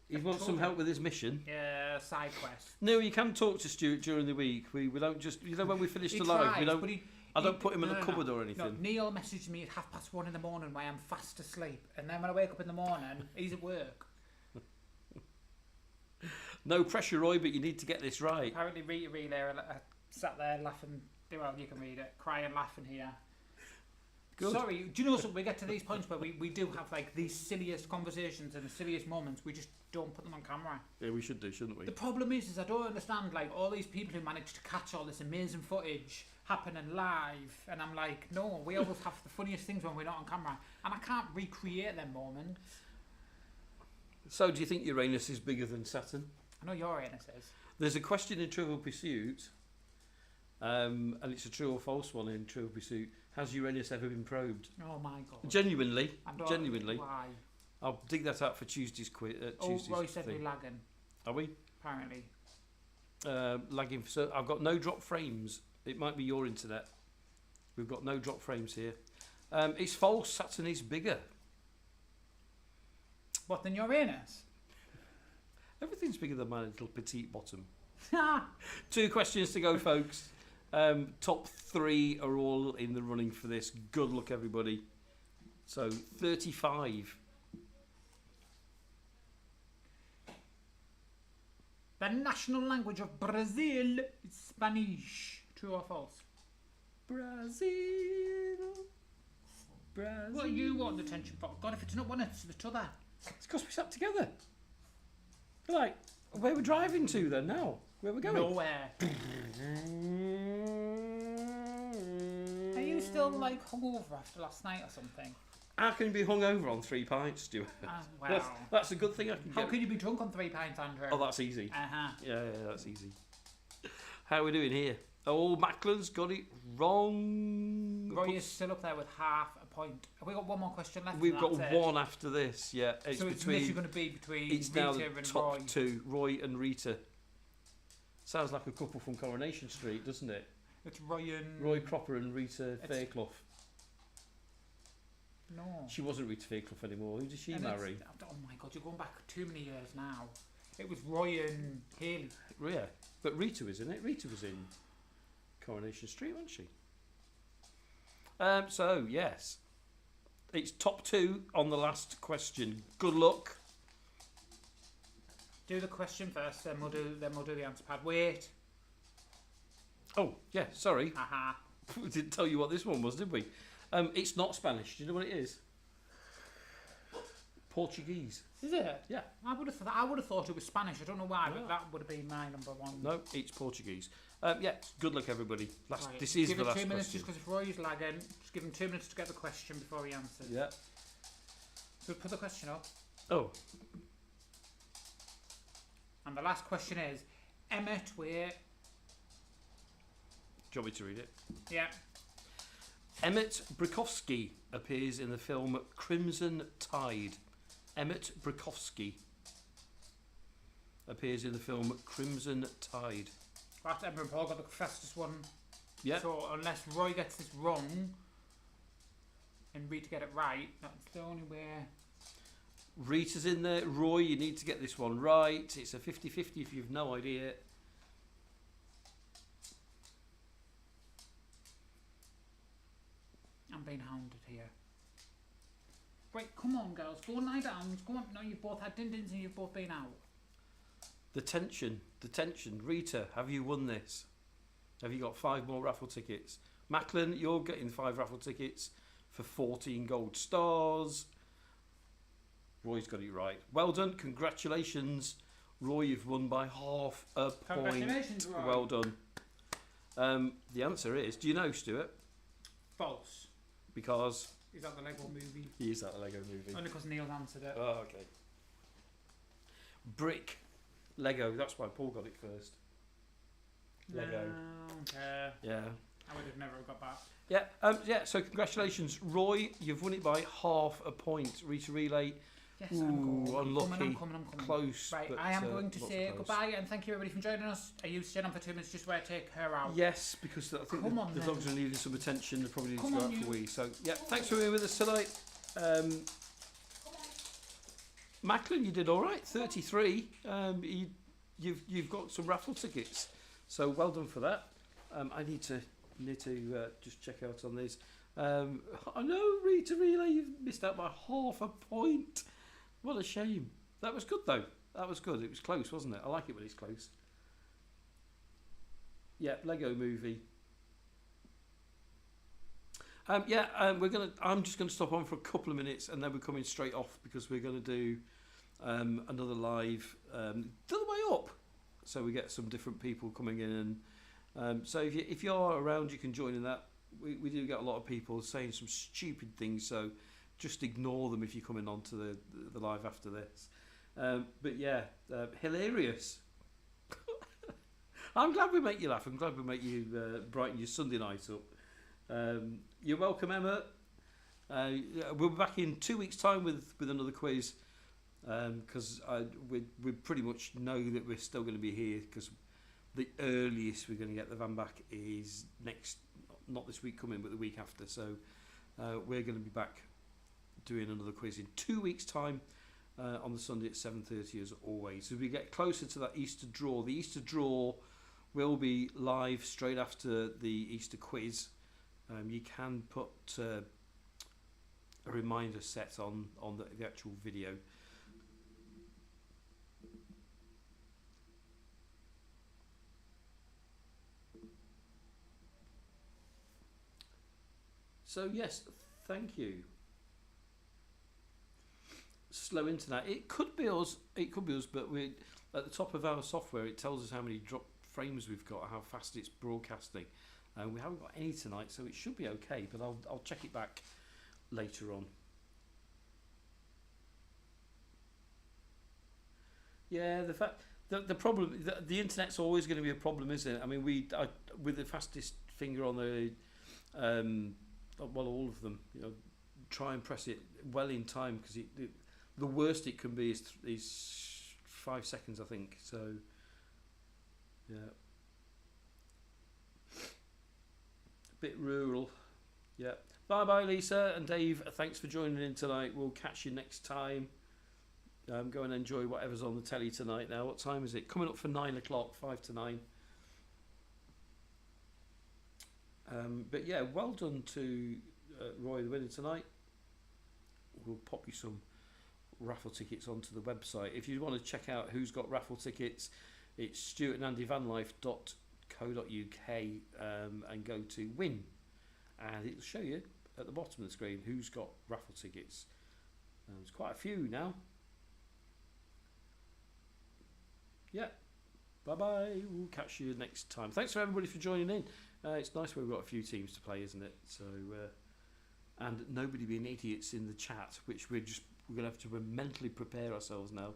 He wants some help with his mission. Yeah, side quest. No, you can talk to Stuart during the week. We don't just, you know, when we finish the live, we don't. I don't put him in a cupboard or anything. No, Neil messaged me at 1:30 in the morning when I'm fast asleep, and then when I wake up in the morning, he's at work. No pressure, Roy, but you need to get this right. Apparently, Rita Relay sat there laughing. Well, you can read it, crying, laughing here. Good. Sorry, do you know something? We get to these points where we do have like these silliest conversations and the silliest moments. We just don't put them on camera. Yeah, we should do, shouldn't we? The problem is I don't understand like all these people who manage to catch all this amazing footage happening live, and I'm like, no, we always have the funniest things when we're not on camera, and I can't recreate them moments. So, do you think Uranus is bigger than Saturn? I know Uranus is. There's a question in Trivial Pursuit, and it's a true or false one in Trivial Pursuit. Has Uranus ever been probed? Oh my god. Genuinely. Genuinely. Why? I'll dig that out for Tuesday's quiz. Roy said we're lagging. Are we? Apparently. Lagging. So I've got no drop frames. It might be your internet. We've got no drop frames here. It's false. Saturn is bigger. What, than Uranus? Everything's bigger than my little petite bottom. 2 questions to go, folks. Top 3 are all in the running for this. Good luck, everybody. So 35. The national language of Brazil is Spanish. True or false? Brazil. What are you wanting attention for? God, if it's not one, it's the other. It's because we sat together. Like, where we're driving to then now? Where we're going? Nowhere. Are you still like hungover after last night or something? How can you be hungover on 3 pints, Stuart? Well. That's a good thing I can How get. can you be drunk on 3 pints, Andrew? Oh, that's easy. Uh-huh. Yeah, that's easy. How are we doing here? Oh, Macklin's got it wrong. Roy is still up there with half a point. Have we got one more question left? We've got one after this, yeah. So it's literally going to be between It's Rita now the and top Roy. 2, Roy and Rita. Sounds like a couple from Coronation Street, doesn't it? It's Ryan... Roy Cropper and Rita Fairclough. No. She wasn't Rita Fairclough anymore. Who did she marry? Oh my god, you're going back too many years now. It was Ryan Haley. Yeah, but Rita was in it. Rita was in Coronation Street, wasn't she? So, yes. It's top 2 on the last question. Good luck. Do the question first, then we'll do the answer pad. Wait. Oh, yeah, sorry. Aha. We didn't tell you what this one was, did we? It's not Spanish. Do you know what it is? Portuguese. Is it? Yeah. I would have thought it was Spanish. I don't know why, but that would have been my number one. No, it's Portuguese. Yeah, good luck, everybody. Right. This is give the it last 2 minutes question. just because if Roy's lagging, just give him 2 minutes to get the question before he answers. Yeah. So put the question up. Oh. And the last question is, Emmett, wait. Do you want me to read it? Yeah. Emmett Brikowski appears in the film Crimson Tide. Emmett Brokowski appears in the film Crimson Tide. Right, Emma and Paul got the fastest one. Yeah. So unless Roy gets this wrong and Rita get it right, that's the only way. Rita's in there. Roy, you need to get this one right. It's a 50-50 if you've no idea. I'm being hounded here. Right, come on, girls. Go and lie down. Go on. No, you've both had din-dins and you've both been out. The tension. Rita, have you won this? Have you got 5 more raffle tickets? Macklin, you're getting 5 raffle tickets for 14 gold stars. Roy's got it right. Well done. Congratulations. Roy, you've won by half a point. Congratulations, Roy. Well done. The answer is, do you know, Stuart? False. Because Is that the Lego movie? he is that a Lego movie. Only because Neil answered it. Oh, okay. Brick. Lego. That's why Paul got it first. Lego. No, okay. Yeah. I would have never got that. Yeah. So congratulations, Roy. You've won it by half a point. Rita Relay. Yes, Ooh, I'm coming. unlucky. I'm coming. Close. Right, but, I am going to not say close. goodbye and thank you everybody for joining us. Are you staying on for 2 minutes just where I take her out? Yes, because I think Come on, the then. dogs are needing some attention. They probably need Come to go on, out for a you. wee. So yeah, thanks for being with us tonight. Macklin, you did all right. 33. You've got some raffle tickets. So well done for that. I need to just check out on these. I know, Rita Relay, you've missed out by half a point. What a shame. That was good though. That was good. It was close, wasn't it? I like it when it's close. Yeah, Lego movie. I'm just gonna stop on for a couple of minutes and then we're coming straight off because we're gonna do another live the other way up. So we get some different people coming in and so if you're around you can join in that. We do get a lot of people saying some stupid things, so just ignore them if you're coming on to the live after this. But yeah, hilarious. I'm glad we make you laugh. I'm glad we make you brighten your Sunday night up. You're welcome, Emma. We'll be back in 2 weeks' time with another quiz because we pretty much know that we're still going to be here because the earliest we're going to get the van back is not this week coming, but the week after. So we're going to be back doing another quiz in 2 weeks' time on the Sunday at 7:30 as always. As we get closer to that Easter draw, the Easter draw will be live straight after the Easter quiz. You can put a reminder set on the actual video. So yes, thank you. Slow internet. It could be us. But we at the top of our software it tells us how many drop frames we've got, how fast it's broadcasting. We haven't got any tonight, so it should be okay. But I'll check it back later on. Yeah, the problem the internet's always going to be a problem, isn't it? I mean, with the fastest finger on the well, all of them, try and press it well in time because the worst it can be is 5 seconds, I think. So, yeah, a bit rural. Yeah. Bye bye, Lisa and Dave. Thanks for joining in tonight. We'll catch you next time. Go and enjoy whatever's on the telly tonight. Now, what time is it? Coming up for 9 o'clock, 5 to 9. But yeah, well done to Roy, the winner tonight. We'll pop you some raffle tickets onto the website. If you want to check out who's got raffle tickets, it's stuartandandyvanlife.co.uk and go to win. And it'll show you at the bottom of the screen who's got raffle tickets. There's quite a few now. Yeah. Bye bye. We'll catch you next time. Thanks for everybody for joining in. It's nice when we've got a few teams to play, isn't it? So, and nobody being idiots in the chat, which we're going to have to mentally prepare ourselves now,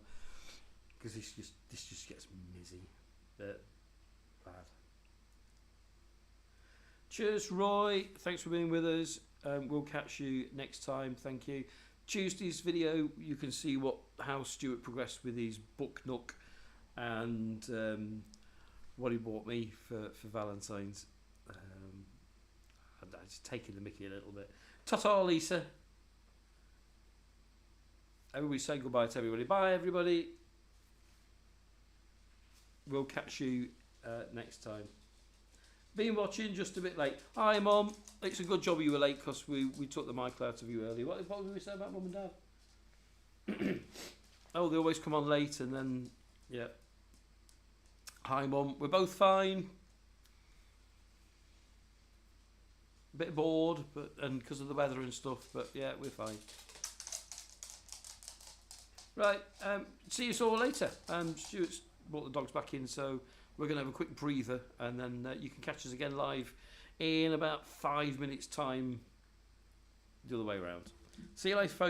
because this just gets mizzy. Bad. Cheers, Roy. Thanks for being with us. We'll catch you next time. Thank you. Tuesday's video, you can see how Stuart progressed with his book nook and what he bought me for Valentine's. I'm just taking the mickey a little bit. Ta-ta, Lisa. Everybody say goodbye to everybody. Bye, everybody. We'll catch you next time. Been watching just a bit late. Hi, Mum. It's a good job you were late because we took the mic out of you earlier. What did we say about Mum and Dad? Oh, they always come on late and then, yeah. Hi, Mum. We're both fine. A bit bored, and because of the weather and stuff, but yeah, we're fine. Right, see you all later. Stuart's brought the dogs back in, so we're going to have a quick breather, and then you can catch us again live in about 5 minutes' time, the other way around. See you later, folks.